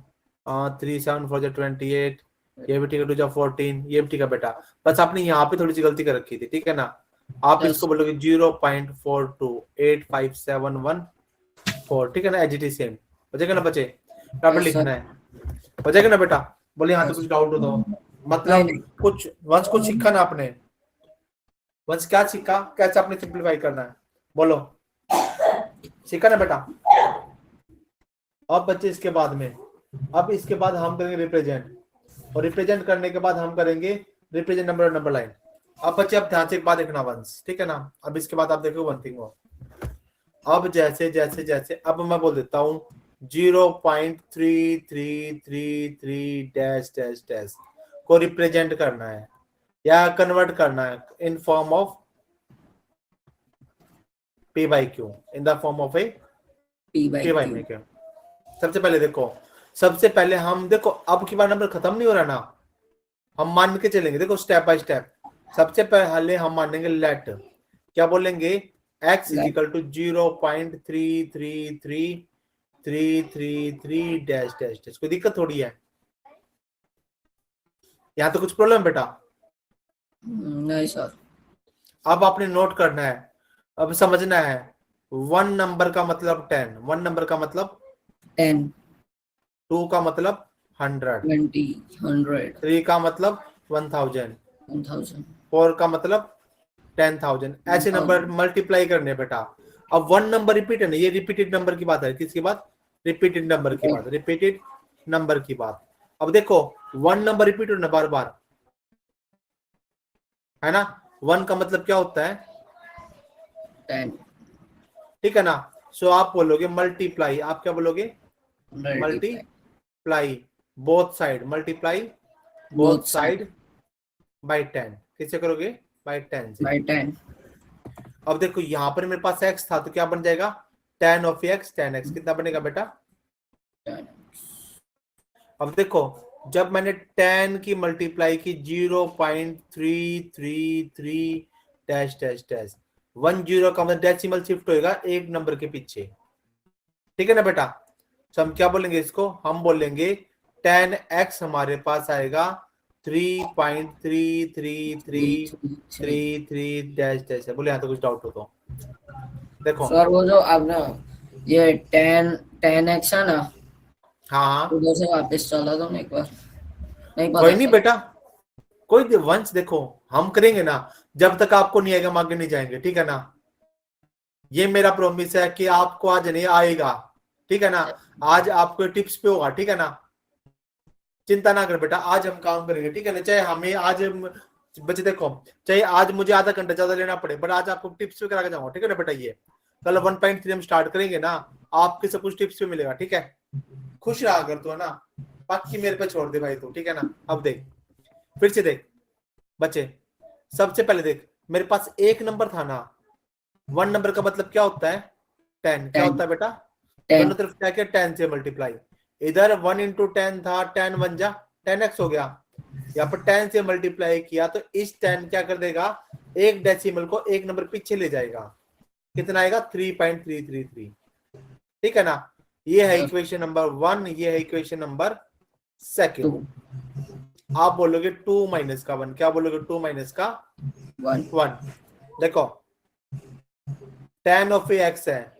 3 7 4 जा 28। ये भी ठीक है। 2 जा 14। ये भी ठीक है बेटा। बस आपने यहाँ पे थोड़ी सी गलती कर रखी थी, ठीक है ना? आप Yes. इसको बोलोगे 0.4285714, ठीक है ना? एचटी सेम बचेगा ना बच्चे? यहाँ पे Yes, लिखना है, बचेगा ना बेटा? बोले यहाँ तो कुछ डाउट हो तो मतलब नहीं। कुछ वंश कुछ सीखा ना आपने? वंश क्या सीखा? कैसे आपने सिंप्लीफाई करना है बोलो? सीखा ना बेटा? अब बच्चे इसके बाद में, अब इसके बाद हम करेंगे रिप्रेजेंट, और रिप्रेजेंट करने के बाद हम करेंगे रिप्रेजेंट नंबर और नंबर लाइन। अब बच्चे अब ध्यान से एक बात देखना वंस, ठीक है ना? अब इसके बाद आप देखो वन थिंग हो। अब जैसे जैसे जैसे अब मैं बोल देता हूँ 0.3333 डैश डैश डैश को रिप्रेजेंट करना है या कन्वर्ट करना है in form of P by Q, in the form of a P by P by Q. Q, सबसे पहले देखो, सबसे पहले हम देखो अब की बार नंबर खत्म नहीं हो रहा ना, हम मान के चलेंगे, देखो स्टेप बाय स्टेप। सबसे पहले हम मानेंगे लेट, क्या बोलेंगे, x is equal to 0.333333 dash dash dash. कोई दिक्कत थोड़ी है, यहाँ तो कुछ प्रॉब्लम बेटा? नहीं सर। अब आपने नोट करना है, अब समझना है, 1 नंबर का मतलब 10, 1 नंबर का मतलब 10, 2 का मतलब 100, 20, 100, 3 का मतलब 1000, 1000, 4 का मतलब 10,000। ऐसे नंबर मल्टीप्लाई करने बेटा। अब 1 नंबर रिपीट है ना, ये रिपीटेड नंबर की बात है, किसकी बात? रिपीटेड नंबर की बात, रिपीटेड नंबर की बात। अब देखो 1 नंबर रिपीट होना बार बार, है ना? 1 का मतलब क्या होता है? 10, ठीक है ना? सो आप बोलोगे मल्टीप्लाई, आप क्या बोलोगे? multiply, multiply both side, multiply both both side side by 10। किससे करोगे? बाय 10 से। by 10, अब देखो यहां पर मेरे पास x था तो क्या बन जाएगा? tan of x, tan x कितना बनेगा बेटा? 10, अब देखो जब मैंने tan की मल्टीप्लाई की 0.333 डैश डैश डैश, 10 का मतलब डेसिमल शिफ्ट होएगा एक नंबर के पीछे, ठीक है ना बेटा? तो हम क्या बोलेंगे इसको? हम बोलेंगे tan x हमारे पास आएगा 3.333333 डैश डैश। बोले यहाँ तो कुछ डाउट हो तो देखो। सर वो जो आपने ये 10x है ना, हाँ उधर से वापस चला दो ना एक बार, नहीं कोई पता नहीं सर। बेटा, कोई वंश देखो हम करेंगे ना, जब तक आपको नहीं आएगा हम आगे नहीं जाएंगे, ठीक है ना? ये मेरा प्रॉमिस है कि आपको आज नहीं आएगा, ठीक है ना? आज आपको टिप्स पे होगा, ठीक है ना? चिंता ना कर बेटा, आज हम काम करेंगे, ठीक है ना? चाहे हमें आज बच्चे देखो, चाहे आज मुझे आधा घंटा ज्यादा लेना पड़े, बट आज आपको टिप्स पे करा के जाऊंगा, ठीक है ना बेटा? ये कल 1.3 हम स्टार्ट करेंगे ना, आपके सब कुछ टिप्स पे मिलेगा, ठीक है? खुश रहा कर तो, है ना? बाकी मेरे पे छोड़ दे भाई तू, ठीक है ना? अब देख, फिर से देख बच्चे, सबसे पहले देख मेरे पास एक नंबर था ना, 1 नंबर का मतलब क्या होता है? 10। क्या 10, होता है बेटा? 10, दोनों तरफ क्या किया? 10 से मल्टीप्लाई। इधर 1 into 10 था, 10 1 जा 10x हो गया। यहाँ पर 10 से मल्टीप्लाई किया तो इस 10 क्या कर देगा? एक डेसिमल को एक नंबर पीछे ले जाएगा। कितना आएगा? 3.333, ठीक है ना? ये है इक्वेशन नंबर 1, ये है इक्वेशन नंबर 2। 2, आप बोलोगे 2 माइनस का 1, क्या बोलोगे? 2 माइनस का 1, देखो tan ऑफ x है,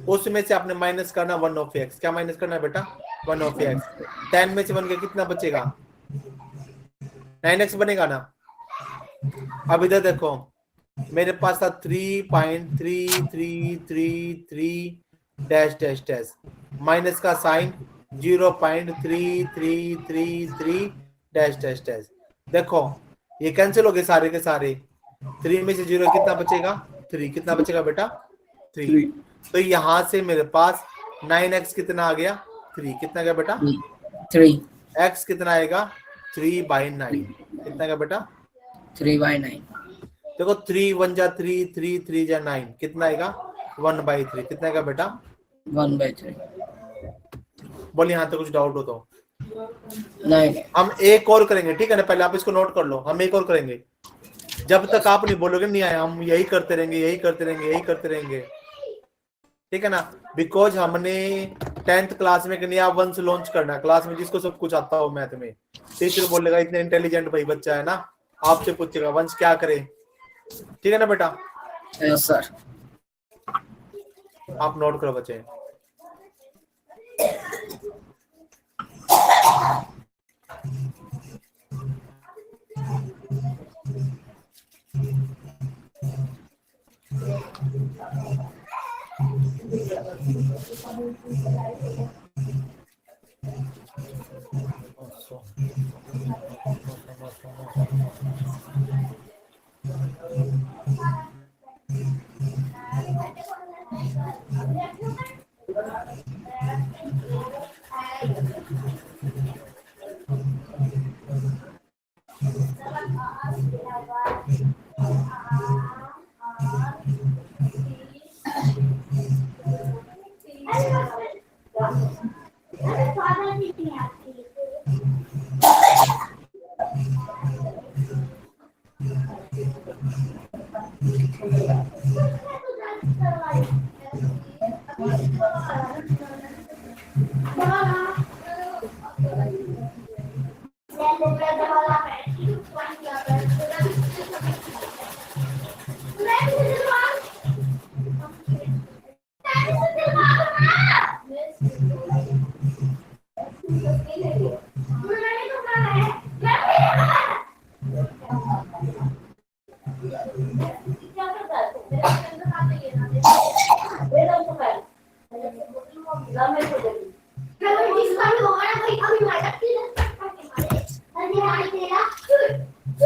उसमें से आपने माइनस करना 1 ऑफ x। क्या माइनस करना है बेटा? 1 ऑफ x। tan में से 1 के कितना बचेगा? 9x बनेगा ना? अब इधर देखो मेरे पास था 3.3333 डैश डैश डैश, माइनस का साइन 0.3333 डैश डैश डैश। देखो ये कैंसिल हो गए सारे के सारे, 3 में से 0 कितना बचेगा? 3। कितना बचेगा बेटा? 3। 3, तो यहां से मेरे पास 9x कितना आ गया? 3। कितना गया बेटा? 3, x कितना आएगा? 3/9। कितना गया बेटा? 3/9, देखो 3 1 जा 3, 3 3 जा 9, कितना आएगा? 1/3। कितना आएगा बेटा? 1/3, बोल यहाँ तो कुछ डाउट हो तो? नहीं। हम एक और करेंगे, ठीक है ना? पहले आप इसको नोट कर लो, हम एक और करेंगे। जब तक आप नहीं बोलोगे नहीं आया, हम यही करते रहेंगे, यही करते रहेंगे, यही करते रहेंगे, ठीक है ना? बिकॉज हमने 10th क्लास में एक नया वंश लॉन्च करना, क्लास में जिसको सब कुछ आता हो मैथ में। टीचर बोलेगा इतने इंटेलिजेंट भाई बच्चा है ना, आपसे पूछेगा वंश क्या करे, ठीक है ना बेटा? Yes sir. आप नोट करो बच्चे।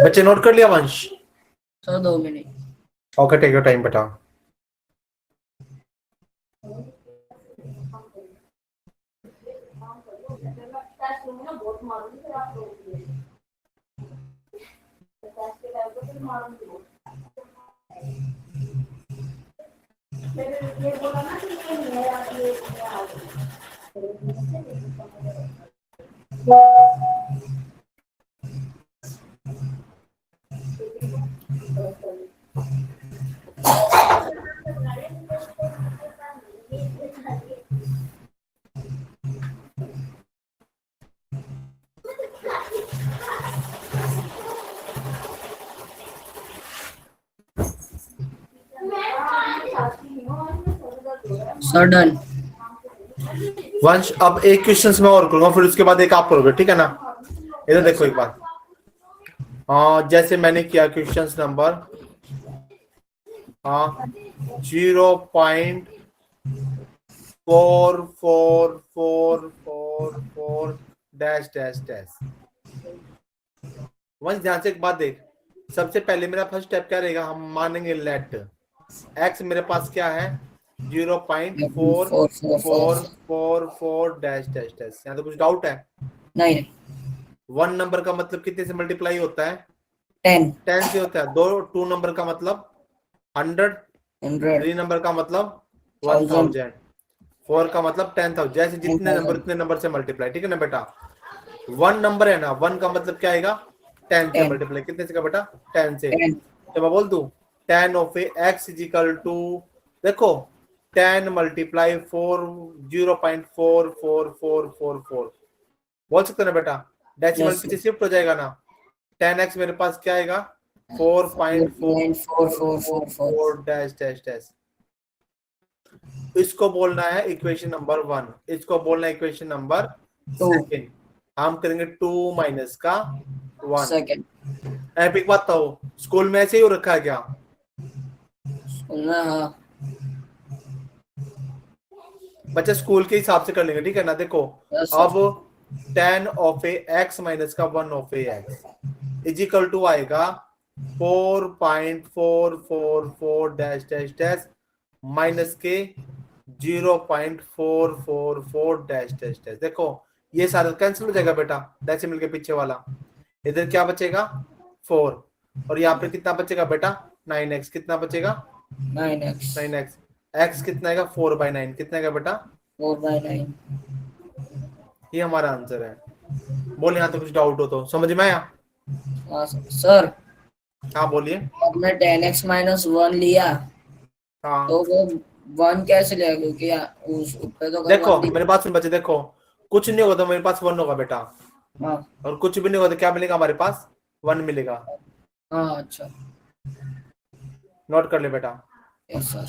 बच्चे नोट कर लिया Vansh? Sir 2 minute. Okay take your time बेटा। Sir done. वंश अब एक क्वेश्चन मैं और करूंगा, फिर उसके बाद एक आप करोगे, ठीक है ना? इधर देखो एक बार। जैसे मैंने किया question number 0.4444 dash dash dash. वंश ध्यान से एक बात देख, सबसे पहले मेरा फर्स्ट स्टेप क्या रहेगा? हम मानेंगे लेट एक्स मेरे पास क्या है 0.4444 डैश डैश डैश। यहाँ तो कुछ डाउट है? नहीं। 1 नंबर का मतलब कितने से मल्टीप्लाई होता है? 10 से होता है। 2 नंबर का मतलब 100, 3 नंबर का मतलब 1000, 4 का मतलब 10,000। जैसे जितने नंबर उतने नंबर से मल्टीप्लाई, ठीक है ना बेटा? 1 नंबर है ना, 1 का मतलब क्या आएगा 10 से मल्टीप्लाई। कितने से का बेटा? 10 से। तो मैं बोल दूं 10 of x is equal to, देखो 10 मल्टीप्लाई 4 0.4444 बोल सकते ना बेटा? डेसिमल पीछे शिफ्ट हो जाएगा ना। 10x मेरे पास क्या आएगा 4.4444 डैश डैश डैश। इसको बोलना है इक्वेशन नंबर 1, इसको बोलना है इक्वेशन नंबर 2। हम करेंगे 2 माइनस का 1 सेकंड। एक बात तो स्कूल में ऐसे ही हो रखा है क्या? हाँ। बच्चे स्कूल के हिसाब से कर लेंगे, ठीक है ना? देखो अब 10 ऑफ x माइनस का 1 of x is equal to आएगा 4.444 डैश डैश डैश माइनस के 0.444 डैश डैश डैश। देखो ये सारा कैंसिल हो जाएगा बेटा, डेसिमल के पीछे वाला। इधर क्या बचेगा 4, और यहाँ पे कितना बचेगा बेटा 9x। कितना बचेगा 9x। x कितना आएगा 4/9। कितना आएगा बेटा 4/9। ये हमारा आंसर है। बोल यहाँ तो कुछ डाउट हो तो समझ में आया? हाँ सर। हाँ बोलिए। अब मैं 10x माइनस 1 लिया हाँ तो वो 1 कैसे लिया? क्योंकि उस पे तो देखो मेरे पास बच्चे, देखो कुछ नहीं होगा तो मेरे पास 1 होगा बेटा, हाँ और कुछ भी नहीं होगा तो क्या मिलेगा हमारे पास 1 मिलेगा। हाँ। अच्छा नोट कर ले बेटा। Yes sir.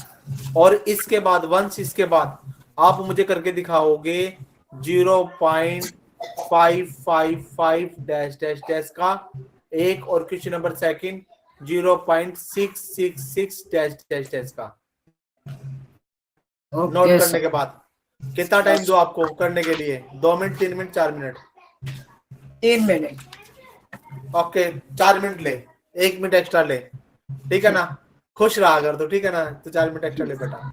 और इसके बाद वंस इसके बाद आप मुझे करके दिखाओगे 0.555 डैश डैश डैश का एक, और question number second 0.666 dash dash dash का। नोट करने के बाद कितना टाइम दो आपको करने के लिए? 2 minute, 3 minute, 4 minute? 3 minute. Okay 4 minute ले, 1 मिनट एक्स्ट्रा ले, ठीक है ना? खुश रहा अगर तो, ठीक है ना? तो 4 मिनट एक्स्ट्रा ले बेटा।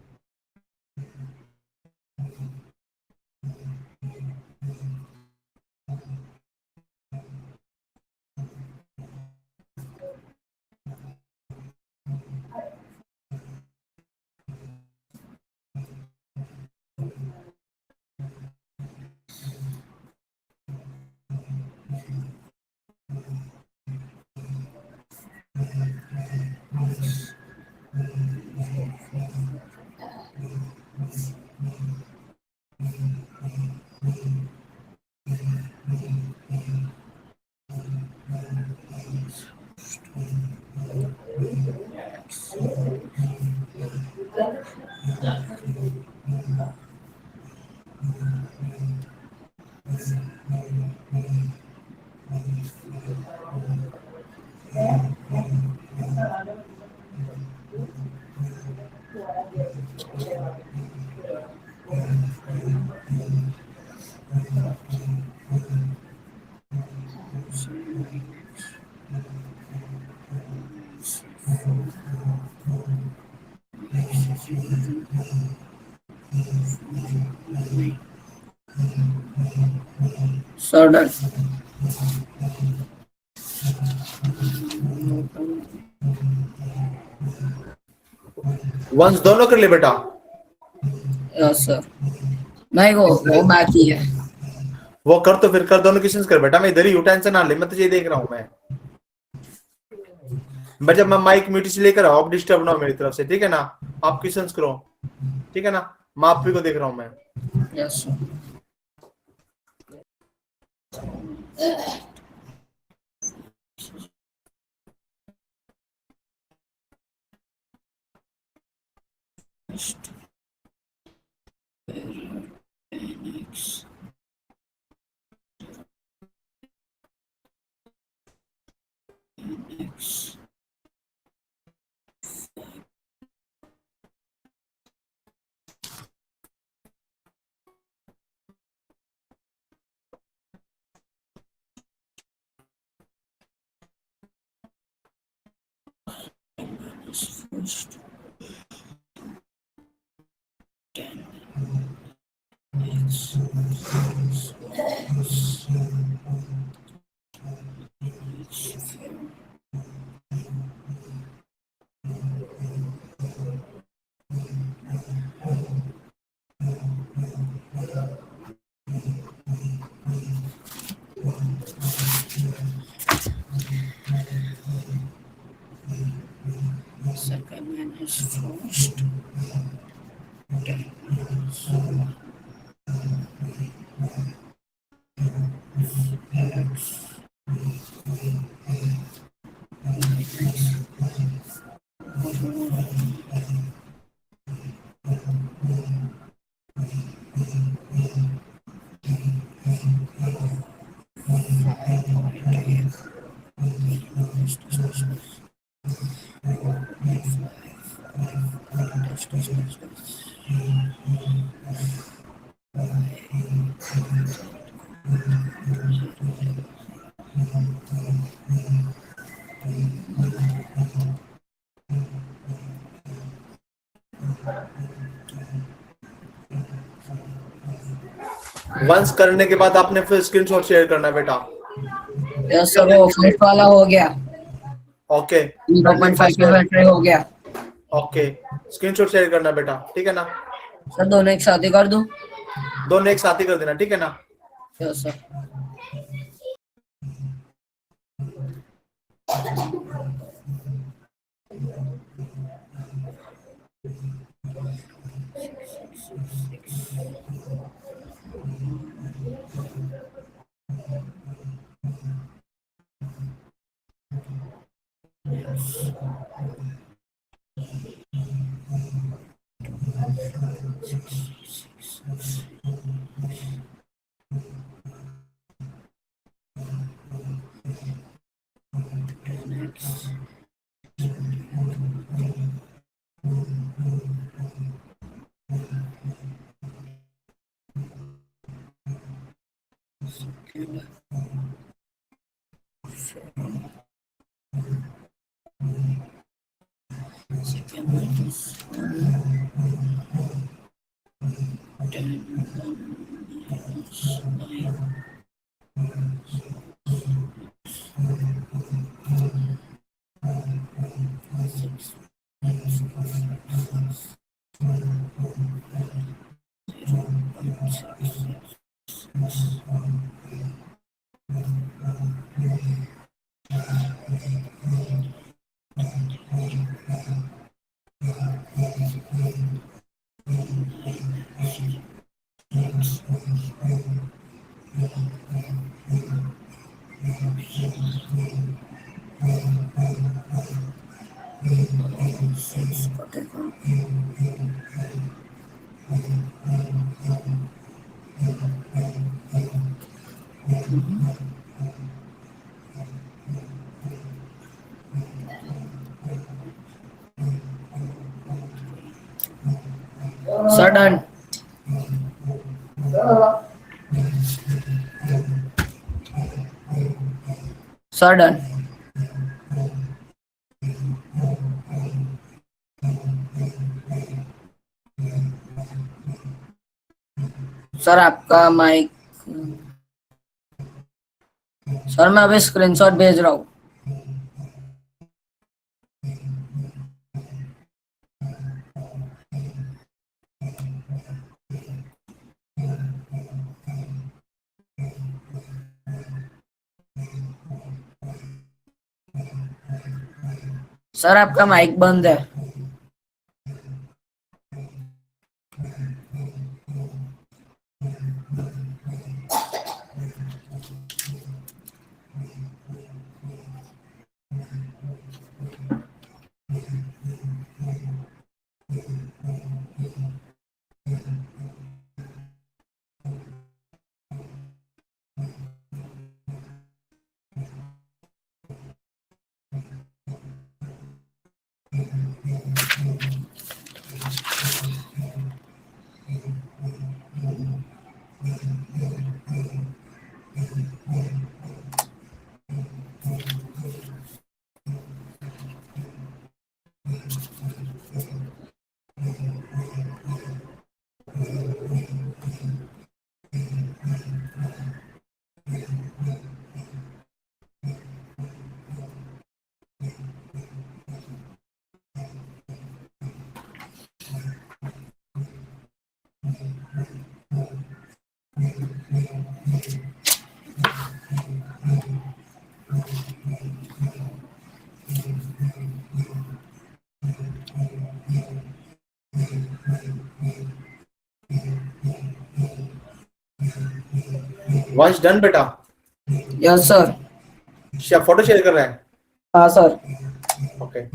So done. वंस दोनों कर ले बेटा। Yes sir. नहीं वो बाकी है। वो कर तो फिर कर, दोनों क्वेश्चंस कर बेटा, मैं इधर ही हूँ, टेंशन ना ले, मैं तुझे देख रहा हूँ मैं जब मैं माइक म्यूट से लेकर आओ, आप डिस्टर्ब ना हो मेरी तरफ से, ठीक है ना। आप क्वेश्चंस करो, ठीक है ना, मैं आप भी को देख रहा हूँ मैं। Yes sir. First 10 x second minus first 10 x once करने के बाद आपने फिर स्क्रीनशॉट शेयर करना है बेटा। Yes sir, वो फर्स्ट वाला हो गया। ओके 0.5 की बैटरी हो गया। ओके, स्क्रीनशॉट शेयर करना बेटा, ठीक है ना। सर दोनों एक साथ ही कर दूं? दोनों एक साथ ही कर देना, ठीक है ना। Yes sir. Sudden. Sudden. Sir आपका माइक, सर मैं अभी स्क्रीनशॉट भेज रहा हूँ। सर आपका माइक बंद है। वंश डन बेटा? Yes sir. फोटो शेयर कर रहे हैं? हाँ सर। ओके।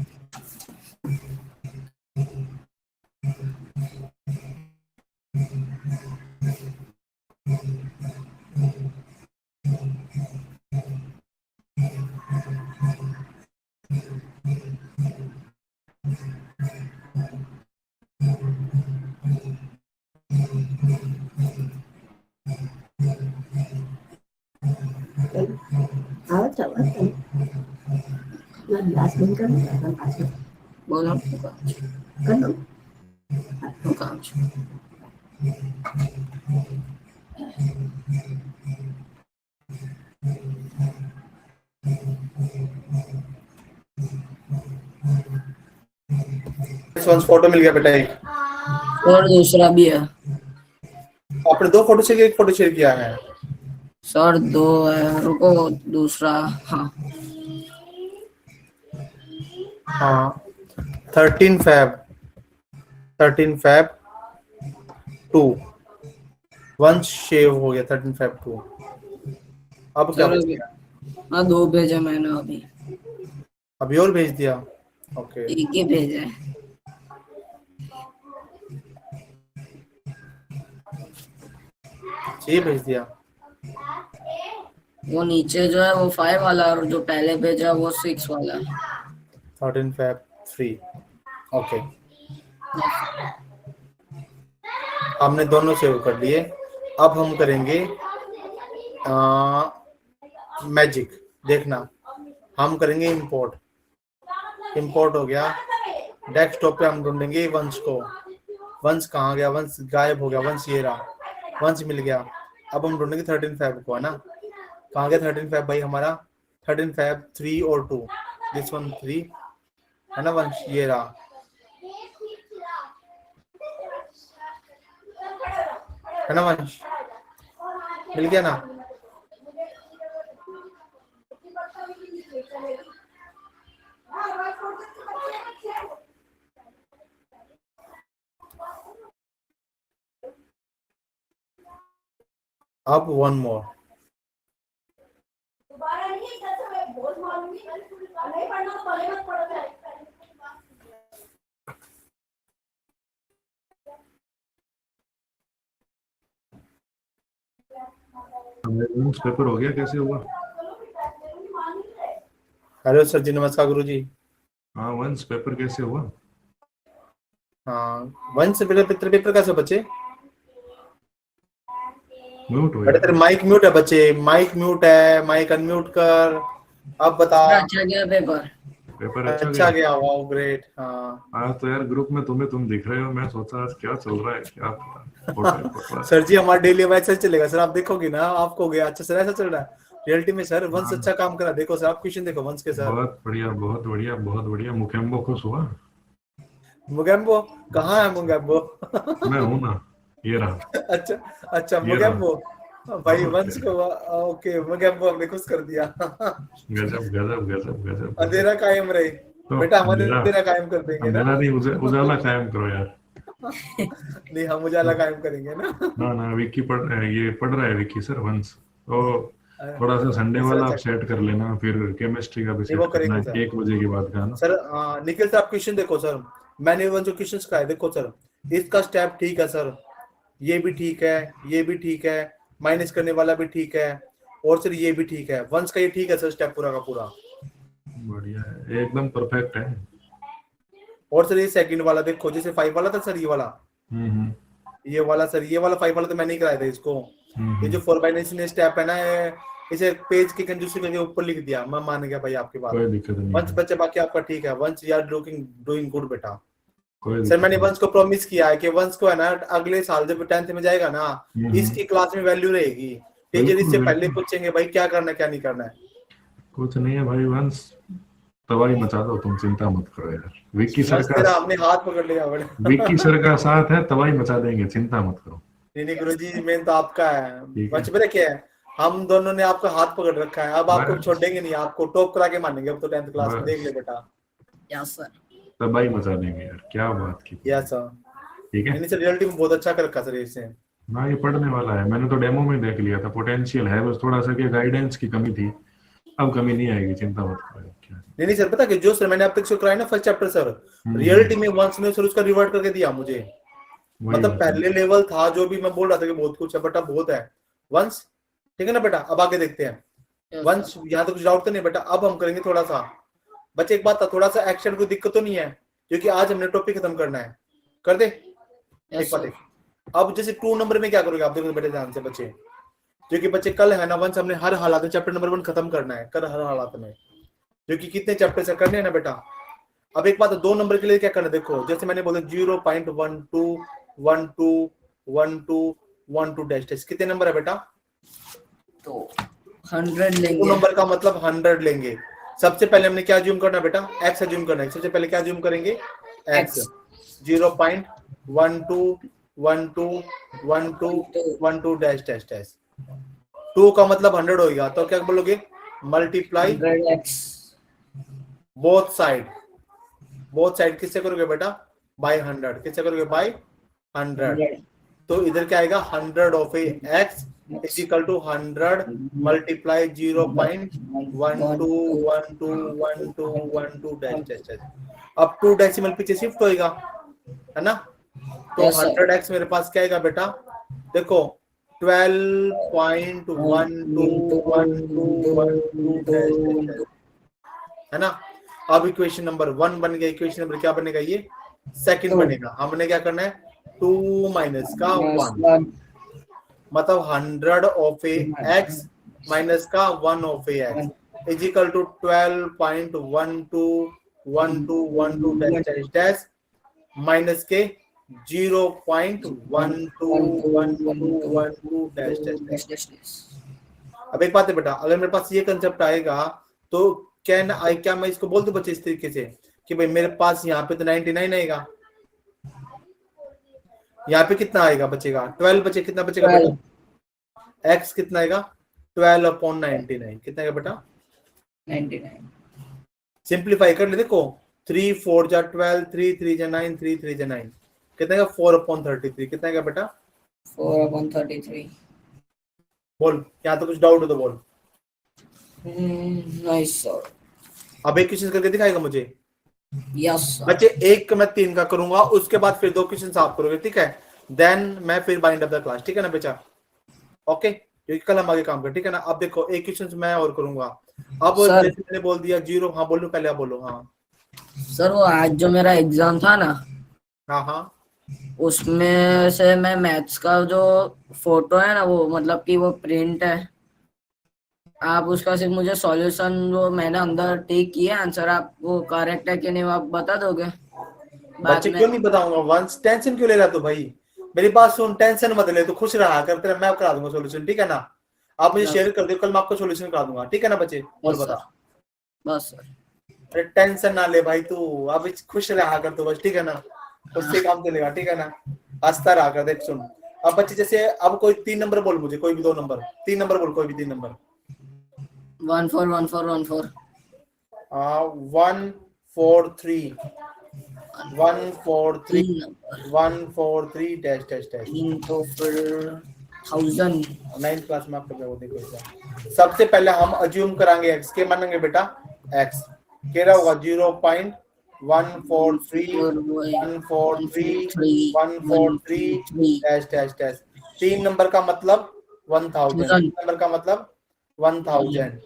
बोलो काम છે. वंश फोटो मिल गया बेटा एक, और दूसरा भी है आपने 2 फोटो शेयर किया, 1 फोटो शेयर किया है? सर, 2 है, रुको दूसरा। हाँ हाँ 13 Feb 2 वंश शेव हो गया 13 Feb 2। अब क्या सर बच अभी गया? हाँ 2 भेजा मैंने अभी, अभी और भेज दिया? ओके। एक ही भेजा है। ये भेज दिया। वो नीचे जो है वो 5 वाला, और जो पहले भेजा वो 6 वाला है। 13 Feb 3। ओके, हमने दोनों सेव कर लिए। अब हम करेंगे मैजिक, देखना। हम करेंगे इंपोर्ट। इंपोर्ट हो गया, डेस्कटॉप पे हम ढूंढेंगे वंश को। वंश कहाँ गया? वंश गायब हो गया। वंश ये रहा, वंश मिल गया। अब हम ढूंढेंगे 13 Feb को, है ना? कहाँ गया 13 Feb भाई हमारा? 13 Feb 3 और 2, दिस वन 3 है ना वंश? ये रहा, है ना वंश? मिल गया ना? अब वन मोर। वंस पेपर हो गया, कैसे हुआ? हेलो सर जी, नमस्कार गुरु जी। हाँ, वंस पेपर कैसे हुआ? हाँ, वंश से पहले पेपर पेपर कैसे बचे? म्यूट हो बेटा तेरे गया। माइक म्यूट है बच्चे, माइक म्यूट है, माइक अनम्यूट कर। अब बता। अच्छा गया पेपर। पेपर अच्छा गया। गया, वाओ ग्रेट। हाँ हाँ तो यार ग्रुप में तुम दिख रहे हो, मैं सोचा आज क्या चल रहा है, क्या पता फोटो फोटो। सर जी हमारा डेली मैच ऐसे चलेगा सर, आप देखोगे ना आपको गया अच्छा सर, ऐसा चल रहा है रियलिटी में सर। वंश अच्छा काम करा, देखो सर, आप क्वेश्चन देखो वंश के सर। बहुत बढ़िया, बहुत बढ़िया, बहुत बढ़िया। मुकेम्बो खुश हुआ? मुगेम्बो कहाँ है मुगेम्बो? मैं हूं ना, ये रहा, अच्छा अच्छा, ये रहा। मुगेम्बो भाई, और वंश क्या? को ओके, मुगेम्बो हमने खुश कर दिया। गजब गजब गजब गजब गजब। अंधेरा कायम रहे तो बेटा, हम अंधेरा, अंधेरा कायम कर देंगे ना। अंधेरा नहीं, उजाला कायम करो यार। नहीं, हम उजाला कायम करेंगे ना। ना ना, विक्की ये पढ़ रहा है विक्की सर वंस। तो थोड़ा सा संडे सर वाला अच्छा, आप सेट कर लेना, फिर केमिस्ट्री का भी नहीं सेट वो करना करेंगे है, सर। 1 बजे के बाद का ना। सर निखिल सर, आप क्वेश्चन देखो सर, मैंने वो जो क्वेश्चन कराए देखो सर, इसका स्टेप ठीक है सर, ये भी ठीक है, ये भी ठीक है, माइनस करने वाला भी ठीक है, और सर ये भी ठीक है, वंश का ये ठीक है सर, स्टेप पूरा का पूरा। बढ़िया है, एकदम परफेक्ट है। और सर ये सेकंड वाला देखो, जैसे 5 वाला था सर, ये वाला, हम्म ये वाला सर, ये वाला 5 वाला तो मैंने ही कराया था इसको। ये जो 4/9 स्टेप है ना, इसे पेज की कंजूसी करके ऊपर लिख दिया, मैं मान गया भाई आपकी बात। कोई दिक्कत नहीं वंश है, बच्चे बाकी आपका ठीक है, वंश यार डूइंग गुड बेटा। कोई सर दिक्कत मैंने नहीं। वंश को प्रॉमिस किया है कि वंश को है ना, अगले साल जब 10th में जाएगा ना, इसकी क्लास में वैल्यू रहेगी। टीचर बिल्कुल इससे पहले बिल्कुल। पूछेंगे भाई क्या करना है क्या नहीं करना है। कुछ नहीं है भाई वंस, तबाही मचा दो, तुम चिंता मत करो यार। विक्की सर वंश का, तेरा आपने हाथ पकड़ लिया बड़े। विक्की सर का साथ है, तबाही मचा देंगे, चिंता मत करो। नहीं गुरु जी, मेन तो आपका है। ठीक है। वंश मेरा क्या है, हम दोनों ने आपका हाथ पकड़ रखा है, अब आपको बस छोड़ेंगे नहीं, आपको टॉप करा के मानेंगे अब तो 10th क्लास में, देख ले बस, बेटा। Yes sir. तबाही मचा देंगे यार, क्या बात की यस तुमने। सर। ठीक है। नहीं सर, रियलिटी में बहुत अच्छा कर रखा सर इससे। ना ये पढ़ने वाला है, मैंने तो डेमो में देख लिया था, पोटेंशियल है, बस थोड़ा सा क्या गाइडेंस की कमी थी। अब कमी नहीं आएगी, चिंता मत करो। क्या नहीं सर, पता कि जो सर मैंने अब तक कराया ना फर्स्ट चैप्टर सर, रियलिटी में वंश ने सर उसका रिवर्ट करके दिया मुझे। वही मतलब बात है। पहले लेवल था जो भी, मैं बोल रहा था कि बहुत कुछ है, बट अब बहुत है वंश। ठीक है ना बेटा, अब आगे देखते हैं वंश। यहाँ तो कुछ डाउट तो नहीं बेटा, अब हम करेंगे थोड़ा सा। बच्चे एक बात था, थोड़ा सा एक्शन कोई दिक्कत तो नहीं है, क्योंकि आज हमने टॉपिक खत्म करना है। कर दे एक बात देख। अब जैसे 2 नंबर में क्या करोगे आप, देखो बेटे ध्यान से बच्चे, क्योंकि बच्चे कल है ना वंश, हमने हर हालात में चैप्टर नंबर 1 खत्म करना है, कर हर हालात में, क्योंकि कितने चैप्टर से करने हैं ना बेटा। अब एक बात है, 2 नंबर के लिए क्या करना है, देखो जैसे मैंने बोला 0.121212 डैश कितने नंबर है बेटा? तो 100 2 लेंगे। नंबर का मतलब 100 लेंगे। सबसे पहले हमने क्या ज्यूम करना बेटा, x ज्यूम करना है। सबसे पहले क्या ज्यूम करेंगे, x। 0.121212 डैश डैश डैश 2 का मतलब 100 होगा, तो क्या बोलोगे, multiply 100x both side. Both side किससे करोगे बेटा, बाय 100। किससे करोगे, बाय 100। तो इधर क्या आएगा, 100 of x is equal to 100 multiply 0.121212 dash dash dash. अब 2 डेसिमल पीछे शिफ्ट होएगा, है ना। तो Yes, sir. 100x मेरे पास क्या आएगा बेटा, देखो 12.121212 डैश डैश डैश, है ना। अब इक्वेशन नंबर 1 बन गया। इक्वेशन नंबर क्या बनेगा, ये सेकंड बनेगा। हमने क्या करना है, 2 माइनस का 1, मतलब 100 ऑफ x माइनस का 1 of x is equal to 12.121212 dash dash minus के 0.121212 डैश डैश डैश। अब एक बात है बेटा, अगर मेरे पास ये कंसेप्ट आएगा तो क्या मैं इसको बोल दूं बच्चे इस तरीके से कि भाई मेरे पास यहाँ पे तो 99 आएगा, यहाँ पे कितना आएगा बचेगा, 12 बचे, कितना बचेगा बेटा, x कितना आएगा, 12/99 कितना आएगा बेटा, 99। सिंप्लीफाई कर ले, देखो 3 4 जा 12, 3 3 जा 9, 3 3 जा 9, कितना आएगा 4/33, कितना आएगा बेटा, 4/33। बोल, यहाँ तो कुछ डाउट हो तो बोल। Nice sir. अब एक क्वेश्चन करके दिखाएगा मुझे यस सर। बच्चे, एक मैं 3 का करूंगा, उसके बाद फिर 2 क्वेश्चन आप करोगे, ठीक है, देन मैं फिर बाइंड अप द क्लास, ठीक है ना बेटा, ओके। क्योंकि कल हम आगे काम करें, ठीक है ना। अब देखो एक क्वेश्चन मैं और करूंगा। अब सर। जैसे मैंने बोल दिया 0, हाँ बोलो, पहले आप बोलो। हाँ सर वो आज जो मेरा एग्जाम था ना, हाँ हाँ उसमें से मैं मैथ्स का जो फोटो है ना, वो मतलब कि वो प्रिंट है, आप उसका सिर्फ मुझे सॉल्यूशन जो मैंने अंदर टिक किया आंसर, आप वो करेक्ट है कि नहीं वो आप बता दोगे बाद बच्चे, में? क्यों नहीं बताऊंगा। वंस टेंशन क्यों ले रहा तू भाई, मेरी बात सुन, टेंशन मत ले, तू खुश रहा कर, तेरा मैं करा दूंगा सोल्यूशन, ठीक है ना। आप मुझे Yes. शेयर कर दो, कल मैं आपको सोल्यूशन करा दूंगा, ठीक है ना बच्चे। और बस बता। सर, बस सर। अरे टेंशन ना ले भाई तू, अब खुश रहा कर तू बस, ठीक है ना। उससे काम चलेगा, ठीक है ना। हंसता रहा कर। देख सुन, अब बच्चे जैसे अब कोई 3 नंबर बोल मुझे, कोई भी 2 नंबर, 3 नंबर बोल, कोई भी 3 number. 1 4 1 4 1 4 1 4 3 1 4 3 3 number, 1 4 3 dash dash dash. 3 तो फिर 1000। 9th क्लास में आपको वो देखो इसका। सबसे पहले हम अज्यूम करांगे एक्स के, मानेंगे बेटा एक्स कह रहा होगा 0.143 143 143 डैश डैश डैश। 3 नंबर का मतलब 1000, 3 नंबर का मतलब 1000।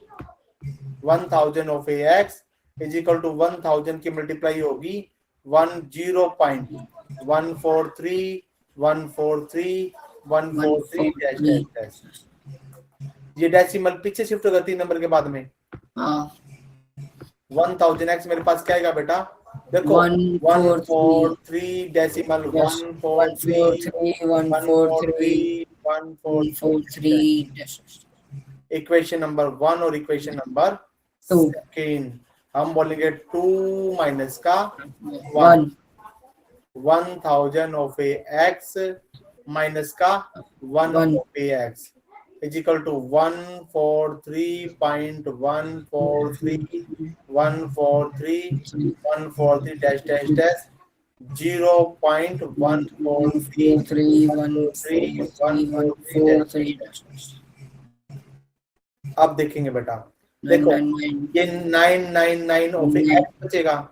1000 of x is equal to 1000 की मल्टीप्लाई होगी 0.143 143 143 डैश डैश डैश। ये डेसिमल पीछे शिफ्ट होगा 3 नंबर के बाद में। हाँ 1000x मेरे पास क्या आएगा बेटा, देखो 143 डेसिमल 143 143 143। इक्वेशन नंबर 1 और इक्वेशन नंबर 2 हम बोलेंगे 2 माइनस का 1 1000 ऑफ एक्स माइनस का 1 of x is equal to 143.143 143 143 dash dash dash 0.143 अब देखेंगे बेटा, देखो ये 999 ऑफ एक्स बचेगा,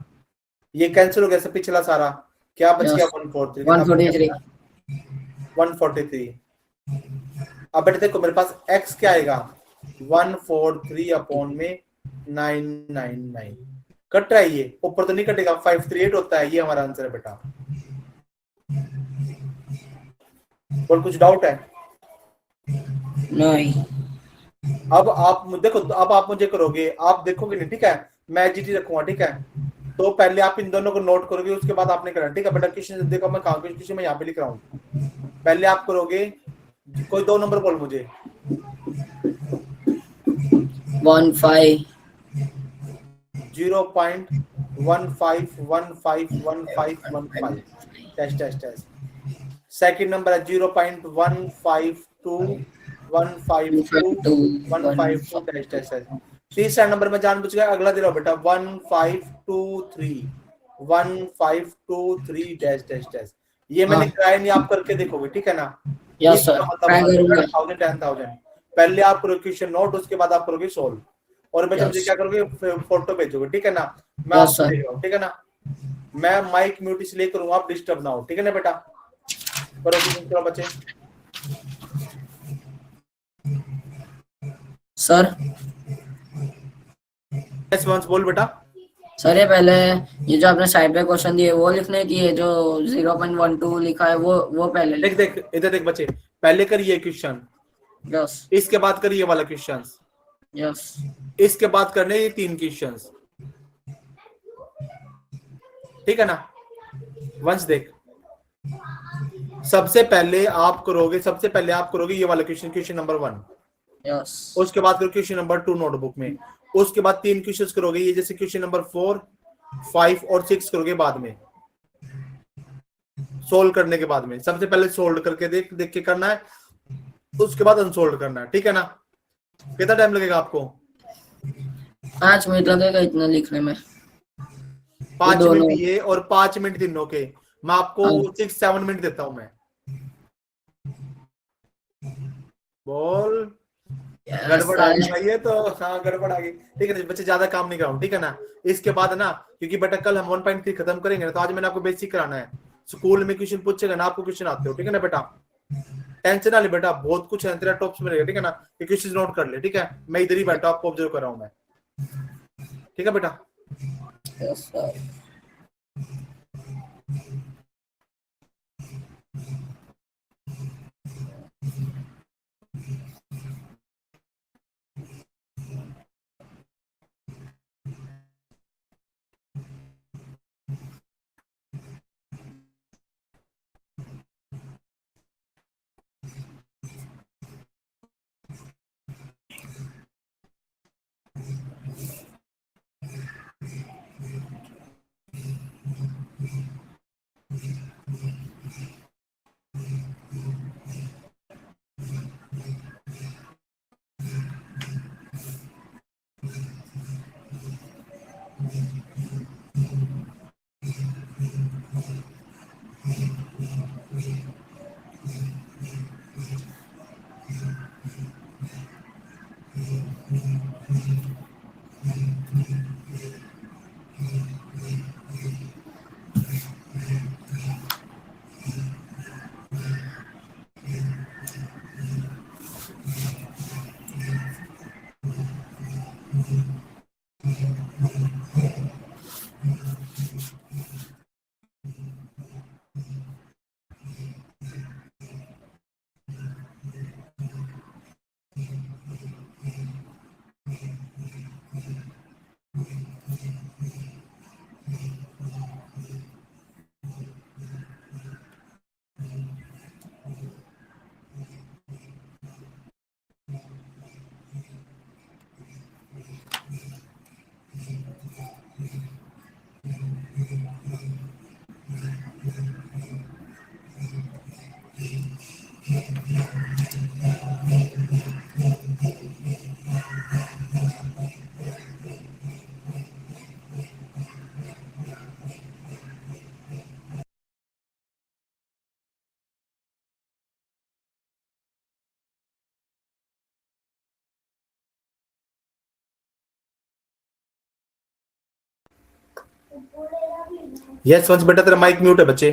ये कैंसिल हो गया सब पिछला सारा, क्या बच गया 143 143। अब बेटा देखो मेरे पास x क्या आएगा 143 अपॉन में 999 कट रहा है, ये ऊपर तो नहीं कटेगा, 538 होता है, ये हमारा आंसर है बेटा। और कुछ डाउट है? नहीं। अब आप देखो, अब आप मुझे करोगे, आप देखोगे नहीं, ठीक है, मैं जीटी रखूंगा, ठीक है। तो पहले आप इन दोनों को नोट करोगे, उसके बाद आपने करना, ठीक है बेटा। क्वेश्चन देखो मैं कहाँ क्वेश्चन मैं यहाँ पे लिख रहा हूँ, पहले आप करोगे, कोई 2 नंबर बोल मुझे। 15 0.151515 test test test. Second number है 0.152 152 टेस्ट टेस्ट टेस्ट। तीसरा नंबर में जानबूझ के अगला दे रहा हूं बेटा 1523 टेस्ट टेस्ट टेस्ट। ये मैंने कराया नहीं, आप करके देखोगे, ठीक है ना। यस सर, ट्राई करूंगा। 1000 पहले आप करोगे क्वेश्चन नोट, उसके बाद आप करोगे सोल्व, और बच्चे मुझे क्या करोगे, फोटो भेजोगे, ठीक है ना। मैं आपको देख रहा हूं, ठीक है ना। मैं माइक म्यूट इसलिए करूंगा, आप डिस्टर्ब ना हो, ठीक है ना बेटा। करो बच्चे। सर वंस बोल बेटा। सर ये पहले ये जो आपने साइड पे क्वेश्चन दिए वो लिखने की है, जो 0.12 लिखा है वो पहले देख देख इधर देख बच्चे, पहले करिए क्वेश्चन, यस, इसके बाद करिए वाला क्वेश्चन, यस, इसके बाद करने ये 3 क्वेश्चंस, ठीक है ना। वंस देख, सबसे पहले आप करोगे ये वाला क्वेश्चन, क्वेश्चन नंबर 1, यस, उसके बाद करो क्वेश्चन नंबर 2 नोटबुक में, उसके बाद 3 क्वेश्चंस करोगे, ये जैसे क्वेश्चन नंबर 4 5 और 6 करोगे बाद में, सोल्व करने के बाद में। सबसे पहले सोल्व करके देख के करना है, उसके बाद अनसोल्व करना है, ठीक है ना। कितना टाइम लगेगा आपको? 5 मिनट लगेगा इतना लिखने में। 5 मिनट ये और 5 मिनट तीनों के, मैं आपको 6-7 मिनट देता हूं मैं। बोल गड़बड़ आ गई है तो, हाँ गड़बड़ आ गई, ठीक है बच्चे, ज्यादा काम नहीं कराऊं, ठीक है ना। इसके बाद ना, क्योंकि बेटा कल हम 1.3 खत्म करेंगे ना, तो आज मैंने आपको बेसिक कराना है। स्कूल में क्वेश्चन पूछेगा ना, आपको क्वेश्चन आते हो, ठीक है ना बेटा। टेंशन ना ले बेटा, बहुत कुछ है तेरा टॉप्स में रहेगा, ठीक है ना। ये किसी चीज नोट कर ले, ठीक है। मैं इधर ही बैठा आपको ऑब्जर्व कर रहा हूँ मैं, ठीक है बेटा। Yes, sir. यस वंश बेटा, तेरा माइक म्यूट है बच्चे।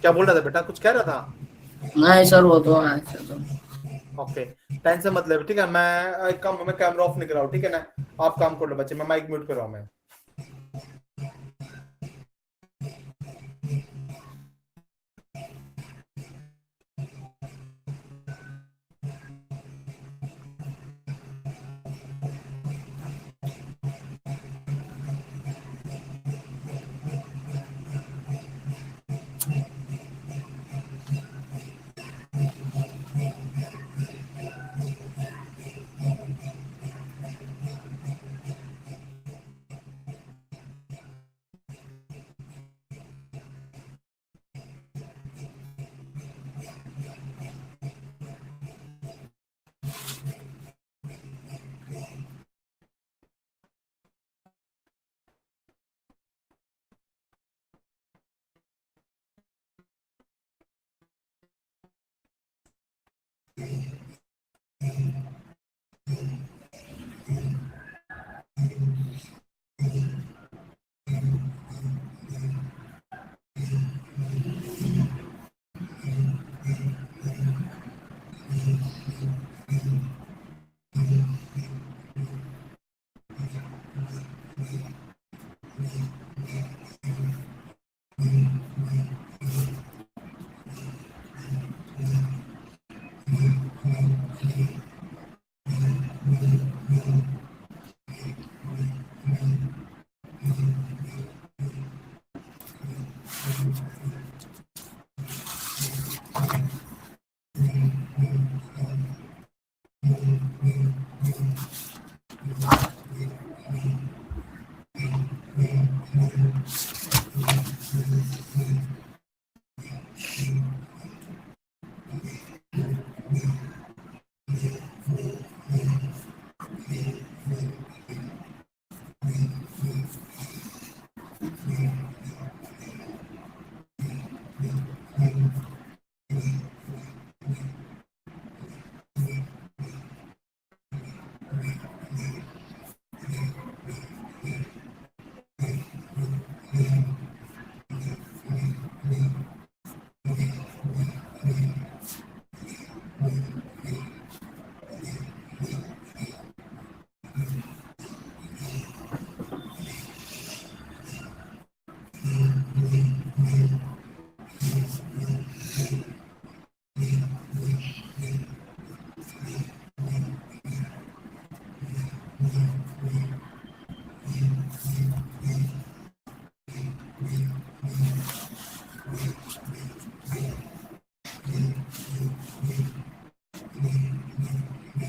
क्या बोल रहा था बेटा, कुछ कह रहा था? नहीं सर, वो तो है सर तो। ओके, टेंशन मत ले, ठीक है। मैं एक काम, मैं कैमरा ऑफ नहीं कर रहा हूँ, ठीक है ना। आप काम कर लो बच्चे, मैं माइक म्यूट कर रहा हूँ मैं।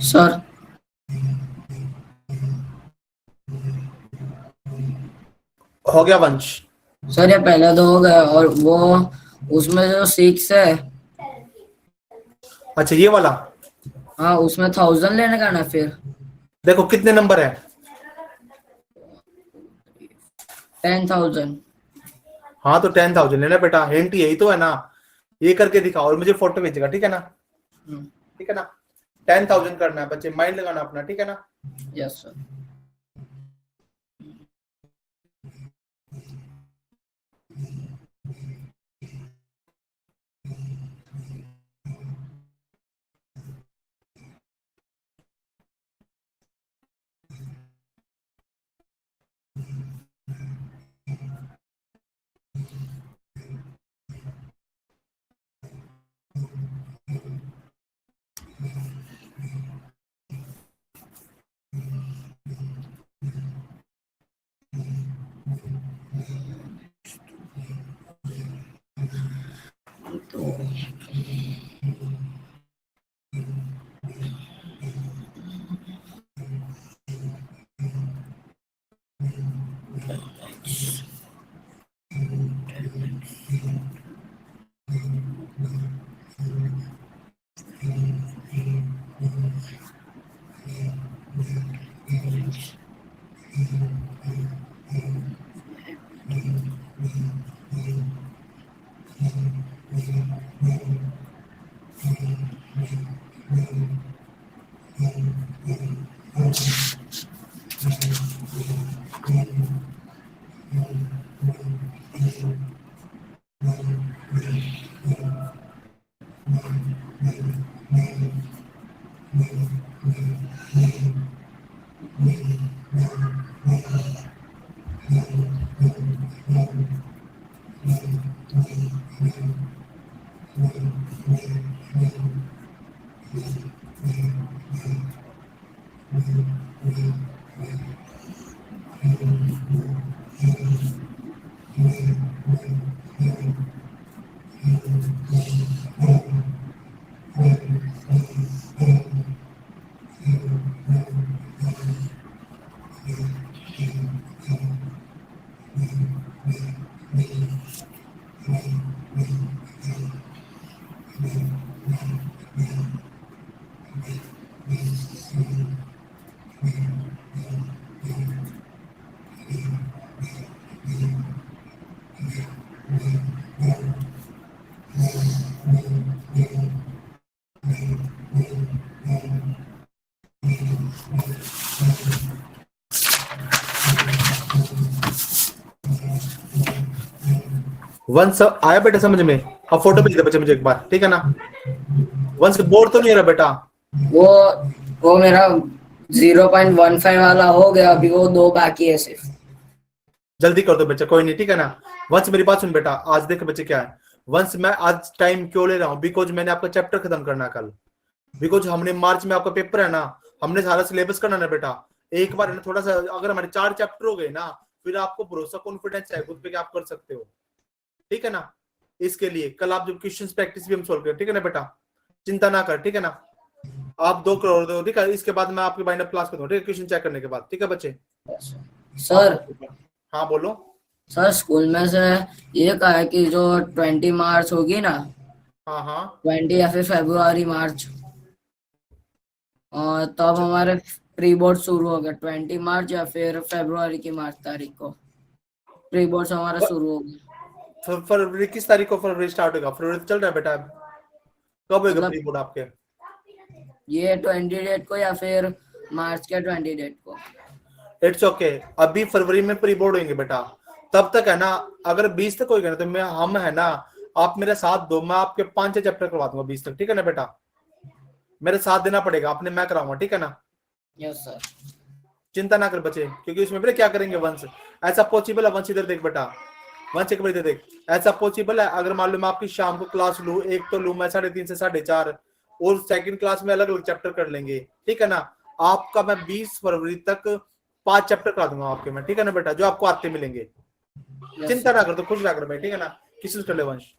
सर हो गया वंश? सर ये पहला दो हो गया, और वो उसमें जो 6 है, अच्छा ये वाला, हाँ उसमें 1000 लेने का ना फिर। देखो कितने नंबर है? 10,000। हाँ तो 10,000 लेना बेटा, हिंट यही तो है ना, ये करके दिखाओ और मुझे फोटो भेजेगा, ठीक है ना? ठीक है ना? 10,000 करना है बच्चे, माइंड लगाना अपना, ठीक है ना? Yes sir. वंश आया बेटा समझ में? अब फोटो भेज दे बच्चे मुझे एक बार, ठीक है ना? वंश बोर्ड तो नहीं हो रहा बेटा? वो मेरा 0.15 वाला हो गया, अभी वो 2 बाकी है सिर्फ। जल्दी कर दो बच्चे, कोई नहीं, ठीक है ना? वंश मेरी बात सुन बेटा, आज देख बच्चे क्या है, वंश मैं आज टाइम क्यों ले रहा हूँ, बिकॉज मैंने आपका चैप्टर खत्म करना है कल, बिकॉज हमने मार्च में आपका पेपर है ना, हमने सारा सिलेबस करना ना बेटा। एक बार ना थोड़ा सा अगर हमारे 4 चैप्टर हो गए ना, फिर आपको भरोसा कॉन्फिडेंस है खुद पे कि आप कर सकते हो, ठीक है ना? इसके लिए कल आप जब क्वेश्चन प्रैक्टिस भी हम सोल्व करें, ठीक है ना बेटा? चिंता ना कर, ठीक है ना? आप 2 करोड़ दो, ठीक है? इसके बाद मैं आपके बाइंड अप क्लास करूंगा, ठीक है? क्वेश्चन चेक करने के बाद, ठीक है बच्चे? सर हाँ बोलो। सर स्कूल में से ये कहा है कि जो 20 मार्च होगी ना, हाँ हाँ 20 या फिर फरवरी मार्च, और तब हमारे प्री बोर्ड शुरू हो गया 20 मार्च या फिर फरवरी की मार्च तारीख को प्री बोर्ड हमारा शुरू हो गया। फरवरी किस तारीख को फरवरी स्टार्ट होगा? फरवरी चल रहा है बेटा, कब होगा मतलब प्री बोर्ड आपके? ये 20 डेट को या फिर मार्च के 20 डेट को? इट्स ओके, अभी फरवरी में प्री बोर्ड होंगे बेटा, तब तक है ना। अगर 20 तक होगा ना तो मैं हम है ना, आप मेरे साथ दो, मैं आपके 5-6 चैप्टर करवा दूंगा 20 तक, ठीक है ना बेटा? मेरे साथ देना पड़ेगा आपने, मैं कराऊंगा, ठीक है ना? Yes sir. चिंता ना कर बच्चे, क्योंकि उसमें बेटा क्या करेंगे वंश, ऐसा पॉसिबल है वंश, इधर देख बेटा, वंश एक बार इधर देख, ऐसा पॉसिबल है अगर मान लो मैं आपकी शाम को क्लास लूं, एक तो लूं मैं 3:30 से 4:30, और सेकंड क्लास में अलग अलग चैप्टर कर लेंगे, ठीक है ना? आपका मैं 20 फरवरी तक 5 चैप्टर करा दूंगा आपके मैं, ठीक है ना बेटा? जो आपको आते मिलेंगे, चिंता ना कर, तो खुश रह कर भाई, ठीक है ना? किसी कर ले वंश।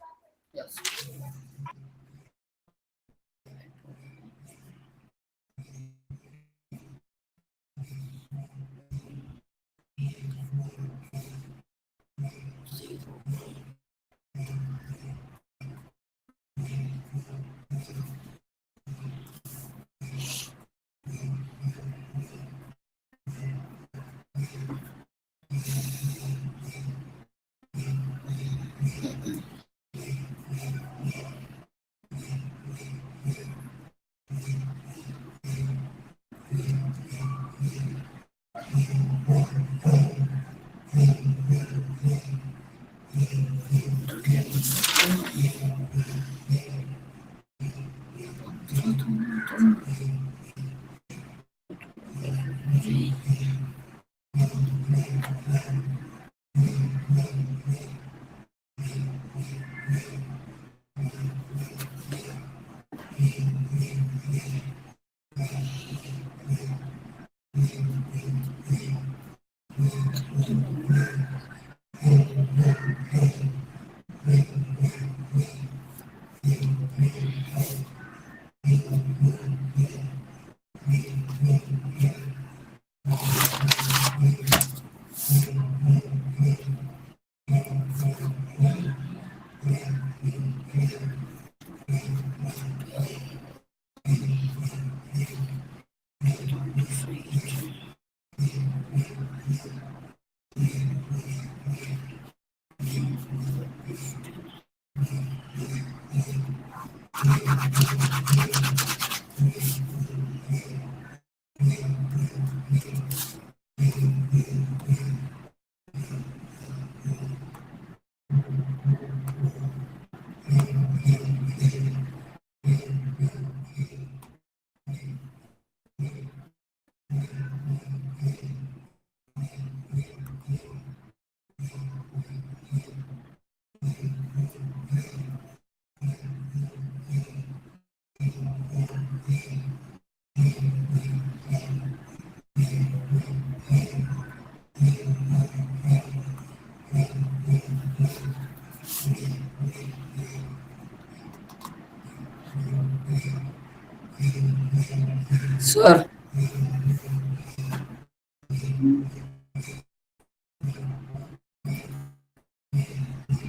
Sir,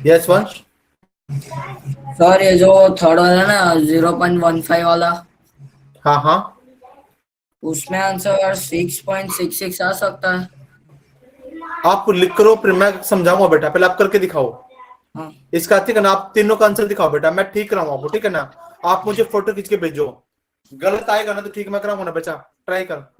यस वंश। सर ये जो थर्ड वाला है ना 0.15 वाला, हाँ हाँ, उसमें आंसर 6.66 आ सकता है। आप लिख करो फिर मैं समझाऊंगा बेटा, पहले आप करके दिखाओ। हाँ इसका ठीक है ना, आप तीनों का आंसर दिखाओ बेटा, मैं ठीक कराऊंगा आपको, ठीक है ना। आप मुझे फोटो खींच के भेजो, गलत आएगा ना तो ठीक मैं कराऊंगा ना बच्चा, ट्राई कर।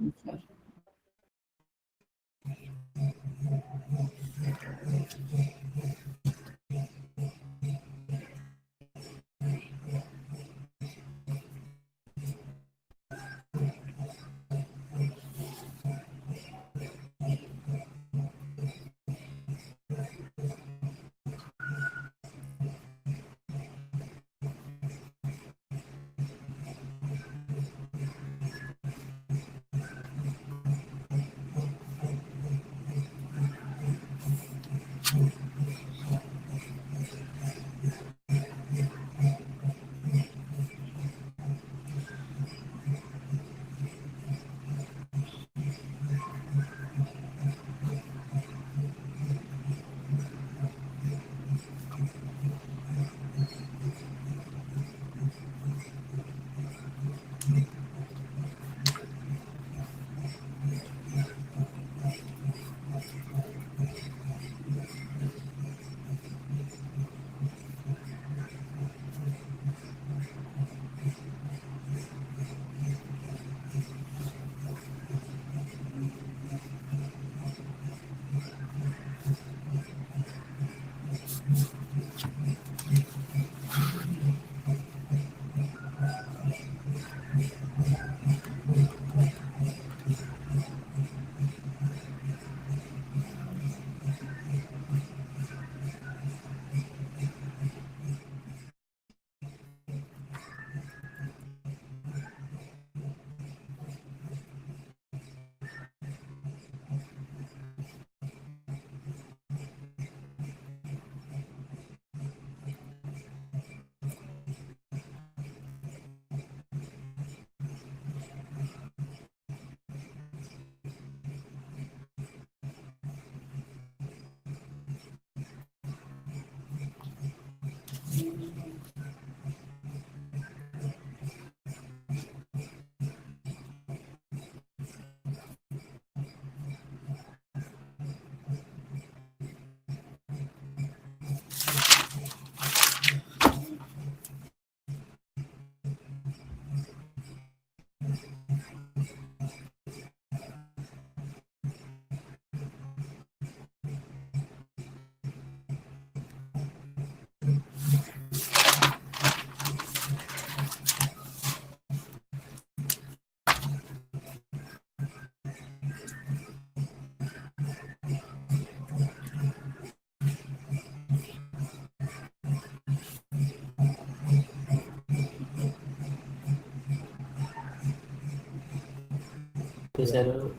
Okay sir.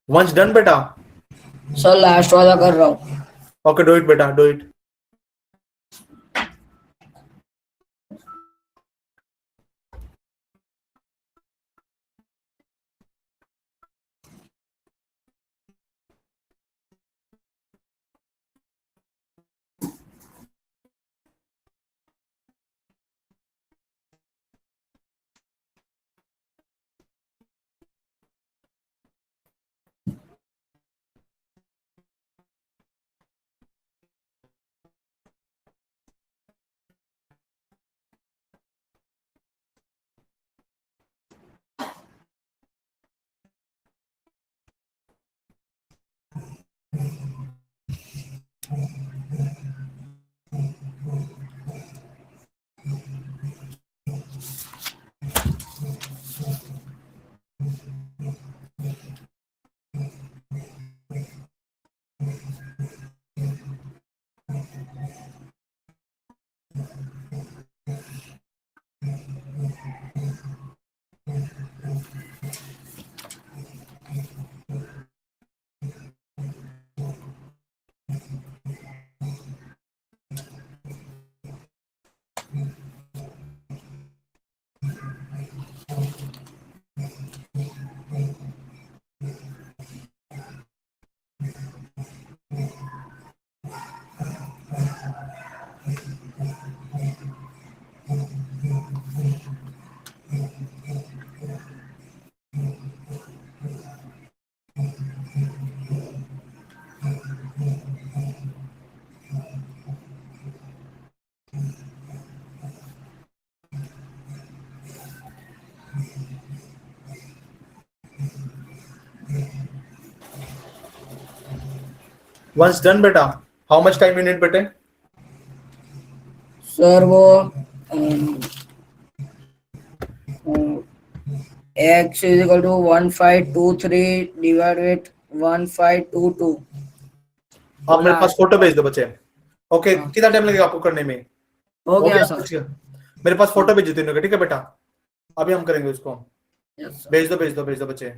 वंस डन बेटा। सर लास्ट वाला कर रहा हूँ। ओके डू इट बेटा, डू इट। वंस डन बेटा, how much time you need बेटे? सर वो x is equal to 1523 divided with 1522. आप मेरे पास फोटो भेज दो बच्चे। ओके हाँ। कितना टाइम लगेगा आपको करने में? हो गया सर सर। मेरे पास फोटो भेज दो तीनों का, ठीक है बेटा? अभी हम करेंगे उसको। Yes, sir. भेज दो भेज दो भेज दो बच्चे।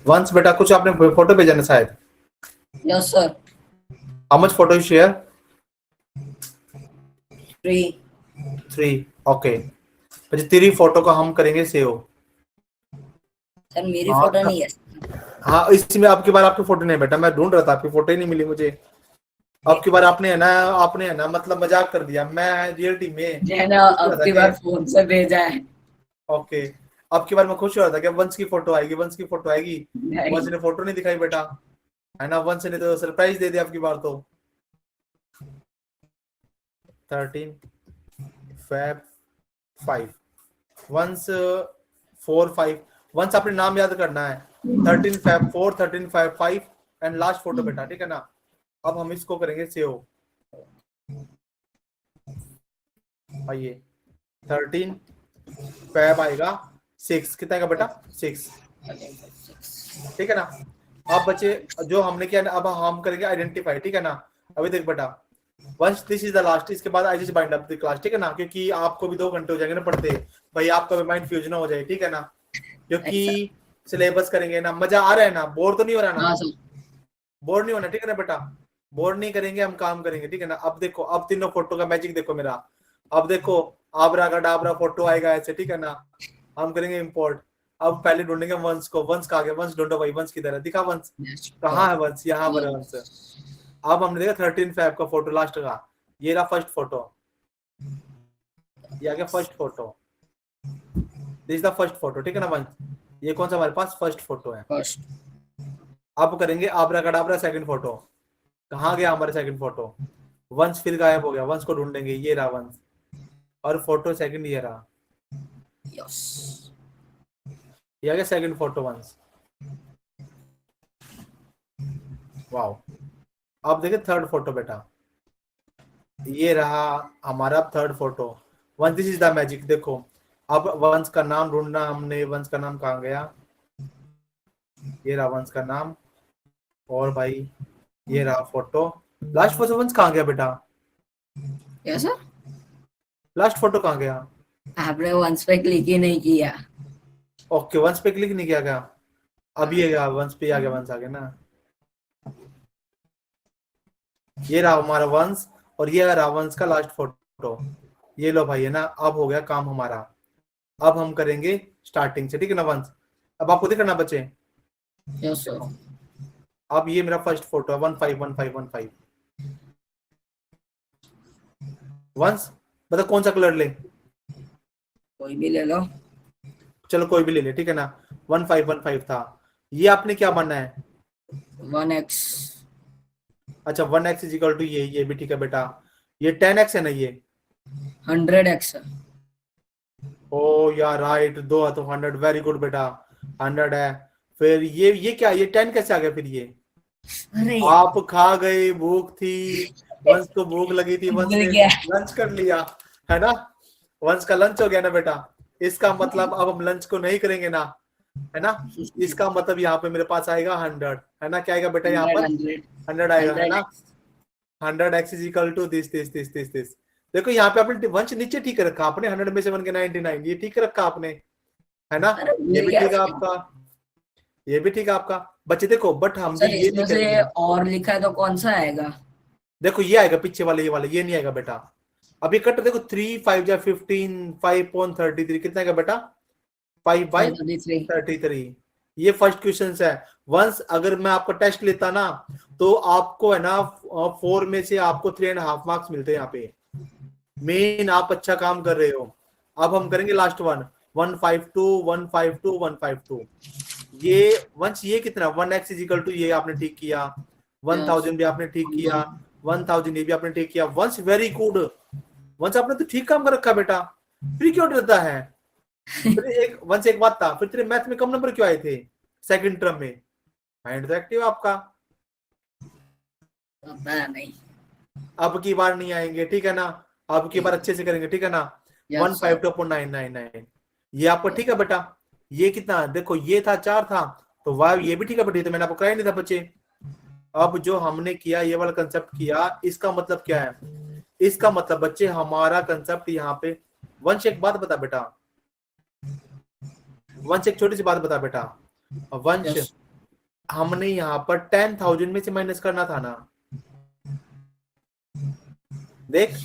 वंस बेटा कुछ आपने फोटो भेजा ना शायद? Yes, sir. How much photo you share? 3. 3 okay. अच्छा तेरी फोटो का हम करेंगे सेव। सर मेरी हाँ, फोटो नहीं है। हाँ इसमें आपकी बार आपकी फोटो नहीं बेटा, मैं ढूंढ रहा था आपकी फोटो ही नहीं मिली मुझे। आपकी बार आपने है ना मतलब मजाक कर दिया। मैं रियलिटी में मैंने आपकी बार फोन से भेजा है। ओके, अब की बार मैं खुश हो रहा था कि वंश की फोटो आएगी, वंश की फोटो आएगी, वंश ने फोटो नहीं दिखाई बेटा, है ना, वंश ने तो सरप्राइज दे दिया आपकी बार तो। 13 Feb 5 वंस 4 5 वंस अपने नाम याद करना है, 13 Feb 4 13 Feb 5 and last photo बेटा, ठीक है ना। अब हम इसको करेंगे सेव, आइए 13 Feb आएगा 6, कितना आएगा बेटा 6, ठीक है ना। अब बच्चे जो हमने किया ना, अब हम करेंगे आइडेंटिफाई, ठीक है ना। अभी देख बेटा, once this is the last, इसके बाद I just bind up the class, ठीक है ना, क्योंकि आपको भी 2 घंटे हो जाएंगे ना पढ़ते भाई, आपका भी माइंड फ्यूज ना हो जाए, ठीक है ना, क्योंकि सिलेबस करेंगे ना, मजा आ रहा है ना, बोर तो नहीं हो रहा ना, बोर नहीं होना, ठीक है ना बेटा, बोर नहीं करेंगे, हम काम करेंगे, ठीक है ना। अब देखो, अब तीनों फोटो का मैजिक देखो मेरा, अब देखो आबरा का डाबरा फोटो आएगा ऐसे, ठीक है ना, हम करेंगे इंपोर्ट। अब पहले ढूंढेंगे वंश को, वंश कहाँ गया, वंश ढूंढो भाई, वंश किधर है, दिखा वंश, कहाँ है वंश, यहाँ पर है वंश। अब हमने देखा 13 Feb का फोटो लास्ट का, ये रहा फर्स्ट फोटो, ये आ गया first photo, this is the first photo, ठीक है ना वंश, ये कौन सा हमारे पास फर्स्ट फोटो है। अब करेंगे आबरा कडाबरा सेकंड फोटो, कहाँ गया हमारे सेकंड फोटो, वंश फिर गायब हो गया, वंश को ढूंढेंगे, ये रहा वंश, और फोटो सेकंड ये रहा, ये आ गया सेकंड फोटो वंश, वाओ। अब देखिए थर्ड फोटो बेटा, ये रहा हमारा थर्ड फोटो, वंश दिस इज द मैजिक, देखो अब वंश का नाम ढूंढना हमने, वंश का नाम कहाँ गया, ये रहा वंश का नाम, और भाई ये रहा फोटो, लास्ट फोटो वंश कहाँ गया बेटा, यस सर, लास्ट फोटो कहाँ गया, आपने वंश पे क्लिक ही नहीं किया। ओके वंश पे क्लिक नहीं किया क्या, अब ये गया वंश पे, आ गया वंश आ गया ना, ये रहा हमारा वंश, और ये रहा वंश का लास्ट फोटो, ये लो भाई, है ना। अब हो गया काम हमारा, अब हम करेंगे स्टार्टिंग से, ठीक है ना वंश, अब आपको दिखना बच्चे, यस सर, अब ये मेरा फर्स्ट फोटो है 151515 वंश, बता कौन सा कलर ले, कोई भी ले लो, चलो कोई भी ले ले, ठीक है ना, 1515 था, ये आपने क्या बनना है, 1x, अच्छा 1x इज इक्वल टू ये भी ठीक है बेटा, ये 10x है ना, ये 100x, ओ यार राइट, 2 है तो 100, वेरी गुड बेटा, 100 है। फिर ये क्या, ये 10 कैसे आ गया फिर ये, अरे आप खा गए, भूख थी, वंश को भूख लगी थी, वंश ने लंच कर लिया, है ना, वंश का लंच हो गया ना बेटा, इसका मतलब अब हम लंच को नहीं करेंगे ना, है ना, इसका मतलब यहाँ पे मेरे पास आएगा 100, है ना, क्या आएगा बेटा यहाँ पर 100 आएगा, है ना, 100x is equal to this. देखो यहाँ पे आपने वंश नीचे ठीक रखा आपने, 100 में से बन के 99, ये ठीक रखा आपने, है ना, ये भी ठीक है आपका, ये भी ठीक है आपका बच्चे, देखो बट हम सर ये इसमें से और लिखा है तो कौन सा आएगा, देखो ये आएगा पीछे वाले, ये नहीं आएगा बेटा, अब ये कट देखो 3 5 जा 15 5.33 कितना आएगा बेटा 5/33, ये फर्स्ट क्वेश्चन है। वंस अगर मैं आपका टेस्ट लेता ना तो आपको है ना 4 में से आपको 3.5 मार्क्स मिलते हैं यहाँ पे, मेन आप अच्छा काम कर रहे हो। अब हम करेंगे लास्ट वन 152 ये वंस ये कितना 1x इज इक्वल टू, ये आपने ठीक किया, 1000 भी आपने ठीक किया, 1000 ये भी आपने ठीक किया, वंस वेरी गुड, वंस आपने तो ठीक काम कर रखा बेटा, फिर क्यों डरता है, फिर एक बात था, फिर तेरे मैथ में कम नंबर क्यों आए थे सेकंड टर्म में, माइंड तो एक्टिव आपका, पता नहीं, अब की बार नहीं आएंगे, ठीक है ना, अब की बार अच्छे से करेंगे, ठीक है ना, 152.999 ये आपको ठीक है बेटा, ये कितना देखो ये था 4 था, तो वाह ये भी ठीक है बेटा, तो मैंने आपको कराया नहीं था बच्चे। अब जो हमने किया ये वाला कंसेप्ट किया, इसका मतलब क्या है, इसका मतलब बच्चे हमारा कंसेप्ट यहाँ पे, वंश एक बात बता बेटा, वंश एक छोटी सी बात बता बेटा, वंश हमने यहाँ पर 10,000 में से माइनस करना था ना, देख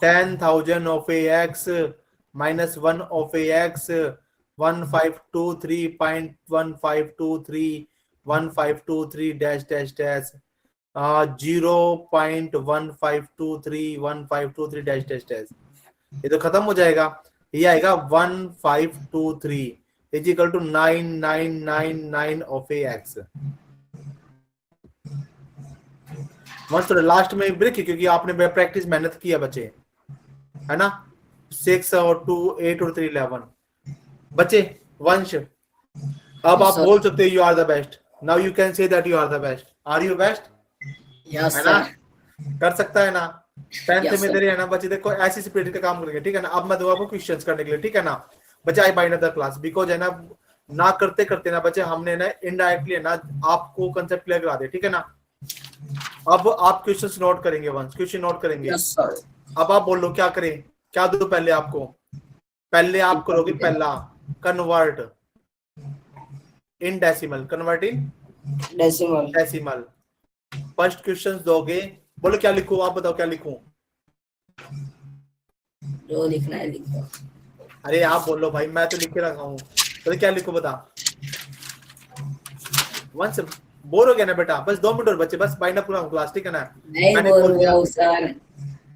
10,000 of ax minus 1 of ax 1523.1523 dash 0.1523 1523 dash, ये तो खत्म हो जाएगा, ये आएगा 1523 is equal to 9999 of ax। Once थोड़ा लास्ट में ब्रेक, क्योंकि आपने प्रैक्टिस मेहनत की है बच्चे, है ना। 6 और 2 8 और 3 11 बच्चे। वंश अब आप Sir. बोल सकते हो you are the best. Now you can say that you are the best. Are you best? Yes, है ना, sir. कर सकता है ना। 10th Yes, में sir. तेरे है ना बच्चे, देखो ऐसी स्पिरिट का काम करेंगे, ठीक है ना। अब मैं दूंगा आपको क्वेश्चंस करने के लिए, ठीक है ना बच्चे। आई बाइंड द क्लास बिकॉज है ना करते करते ना बच्चे हमने ना इनडायरेक्टली है ना आपको कंसेप्ट क्लियर करा दे, ठीक है ना। अब आप क्वेश्चंस नोट करेंगे, वंस क्वेश्चन नोट करेंगे। Yes, sir. अब आप बोलो क्या करें, क्या दो पहले आपको। पहले आप करोगे पहला convert in decimal, convert in Decimal. Decimal. First question दोगे, बोलो क्या लिखूं, आप बताओ क्या लिखूं। जो लिखना है लिखो। अरे आप बोलो भाई, मैं तो लिख के रखा हूँ, तो क्या लिखूं बता। वंस बोर हो गया ना बेटा, बस 2 मिनट और बच्चे, बस बाइंड अप पूरा क्लास, ठीक है ना। नहीं मैंने बोल बोल दिया रहा हूँ सर।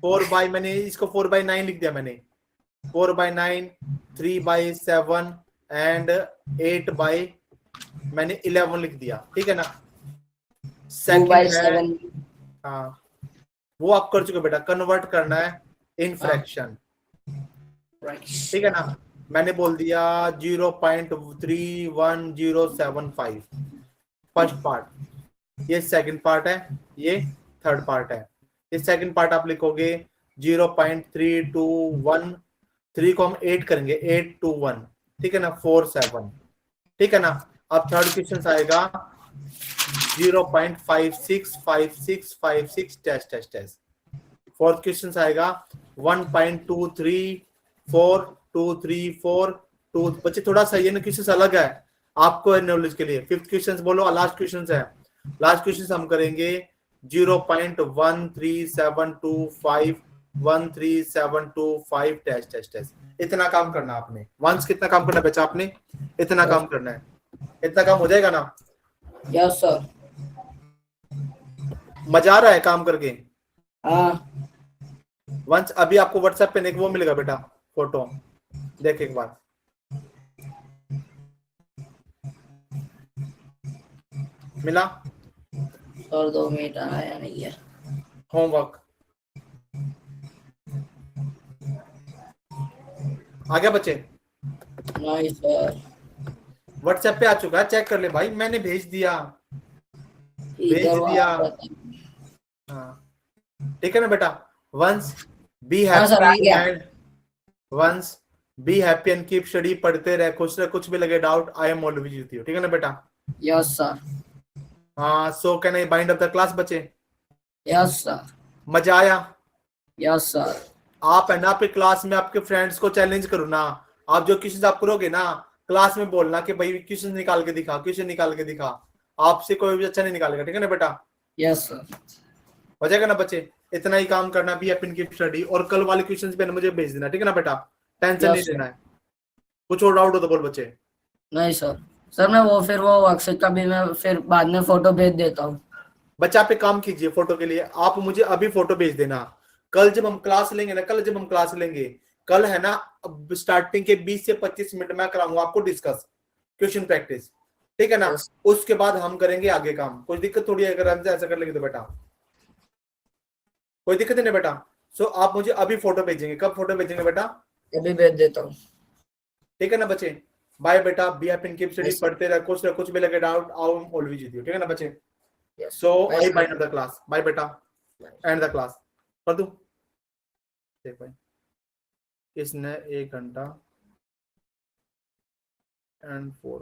4 बाई, मैंने इसको 4/9 लिख दिया मैंने। 4/9 3/7 एंड 8 मैंने 11 लिख दिया, ठीक है ना। 2 सेकंड by है 7. हाँ, वो आप कर चुके बेटा। कन्वर्ट करना है इन फ्रैक्शन, ठीक है ना। मैंने बोल दिया 0.31075 फर्स्ट पार्ट, ये सेकंड पार्ट है, ये थर्ड पार्ट है। ये सेकंड पार्ट आप लिखोगे 0.321, 3 को हम 8 करेंगे, 821, ठीक है ना, 47, ठीक है ना। अब थर्ड क्वेश्चन आएगा 0.565656 test test test. Fourth question आएगा 1.234234 बच्चे थोड़ा सा ये ना क्वेश्चन अलग है आपको नॉलेज के लिए। फिफ्थ क्वेश्चन बोलो, लास्ट क्वेश्चन है। लास्ट क्वेश्चन हम करेंगे 0.13725 टेस्ट टेस्ट टेस्ट। इतना काम करना आपने। वंस कितना काम करना बच्चा आपने, इतना काम करना है। इतना काम हो जाएगा ना। Yes, sir. मजा आ रहा है काम करके। हाँ। वंस अभी आपको व्हाट्सएप पे वो मिलेगा बेटा, फोटो देख एक बार। मिला और 2 मिनट आया नहीं है। होमवर्क आ गया बच्चे? नहीं सर। व्हाट्सएप पे आ चुका है, चेक कर ले भाई, मैंने भेज दिया, भेज इधर दिया। वहाँ हाँ ठीक है ना बेटा। वंस बी हाँ सर, आ हैप्पी गया। And Vansh be happy and keep study, पढ़ते रहे, कुछ भी लगे doubt, I am always with you, ठीक है ना बेटा। Yes sir. हाँ, so can I bind up the class बच्चे? Yes sir. मजा आया? Yes sir. आप है ना आपके क्लास में आपके फ्रेंड्स को चैलेंज करो ना। आप जो क्वेश्चन आप करोगे ना क्लास में बोलना कि भाई क्वेश्चन निकाल के दिखा, क्वेश्चन निकाल के दिखा। आपसे कोई भी अच्छा नहीं निकालेगा, ठीक है ना बेटा। Yes sir. हो जाएगा ना बच्चे। इतना ही काम करना भी अपन की स्टडी, और कल वाले क्वेश्चंस पे मुझे भेज देना, ठीक है ना बेटा। टेंशन नहीं लेना है। कुछ और डाउट हो तो बोल बच्चे। नहीं सर। सर मैं वो अक्षय का भी मैं फिर बाद में फोटो भेज देता हूँ। बच्चा आप एक काम कीजिए, फोटो के लिए आप मुझे अभी फोटो भेज देना। कल जब हम क्लास लेंगे ना, कल है ना स्टार्टिंग के 20 से 25 मिनट में कराऊंगा आपको डिस्कस, क्वेश्चन प्रैक्टिस, ठीक है ना। उसके बाद हम करेंगे आगे काम। कोई दिक्कत थोड़ी है अगर हमसे ऐसा कर लेंगे तो बेटा, कोई दिक्कत नहीं बेटा। सो आप मुझे अभी फोटो भेजेंगे, कब फोटो भेजेंगे बेटा? अभी भेज देता हूँ। ठीक है ना बच्चे। बाय बेटा, be happy and keep study, पढ़ते रहे, कुछ भी लगे doubt I am always with you, ठीक है ना बच्चे। So I bind up the class. Bye बेटा, एंड द क्लास कर दूं। देख भाई इसने 1 घंटा एंड 4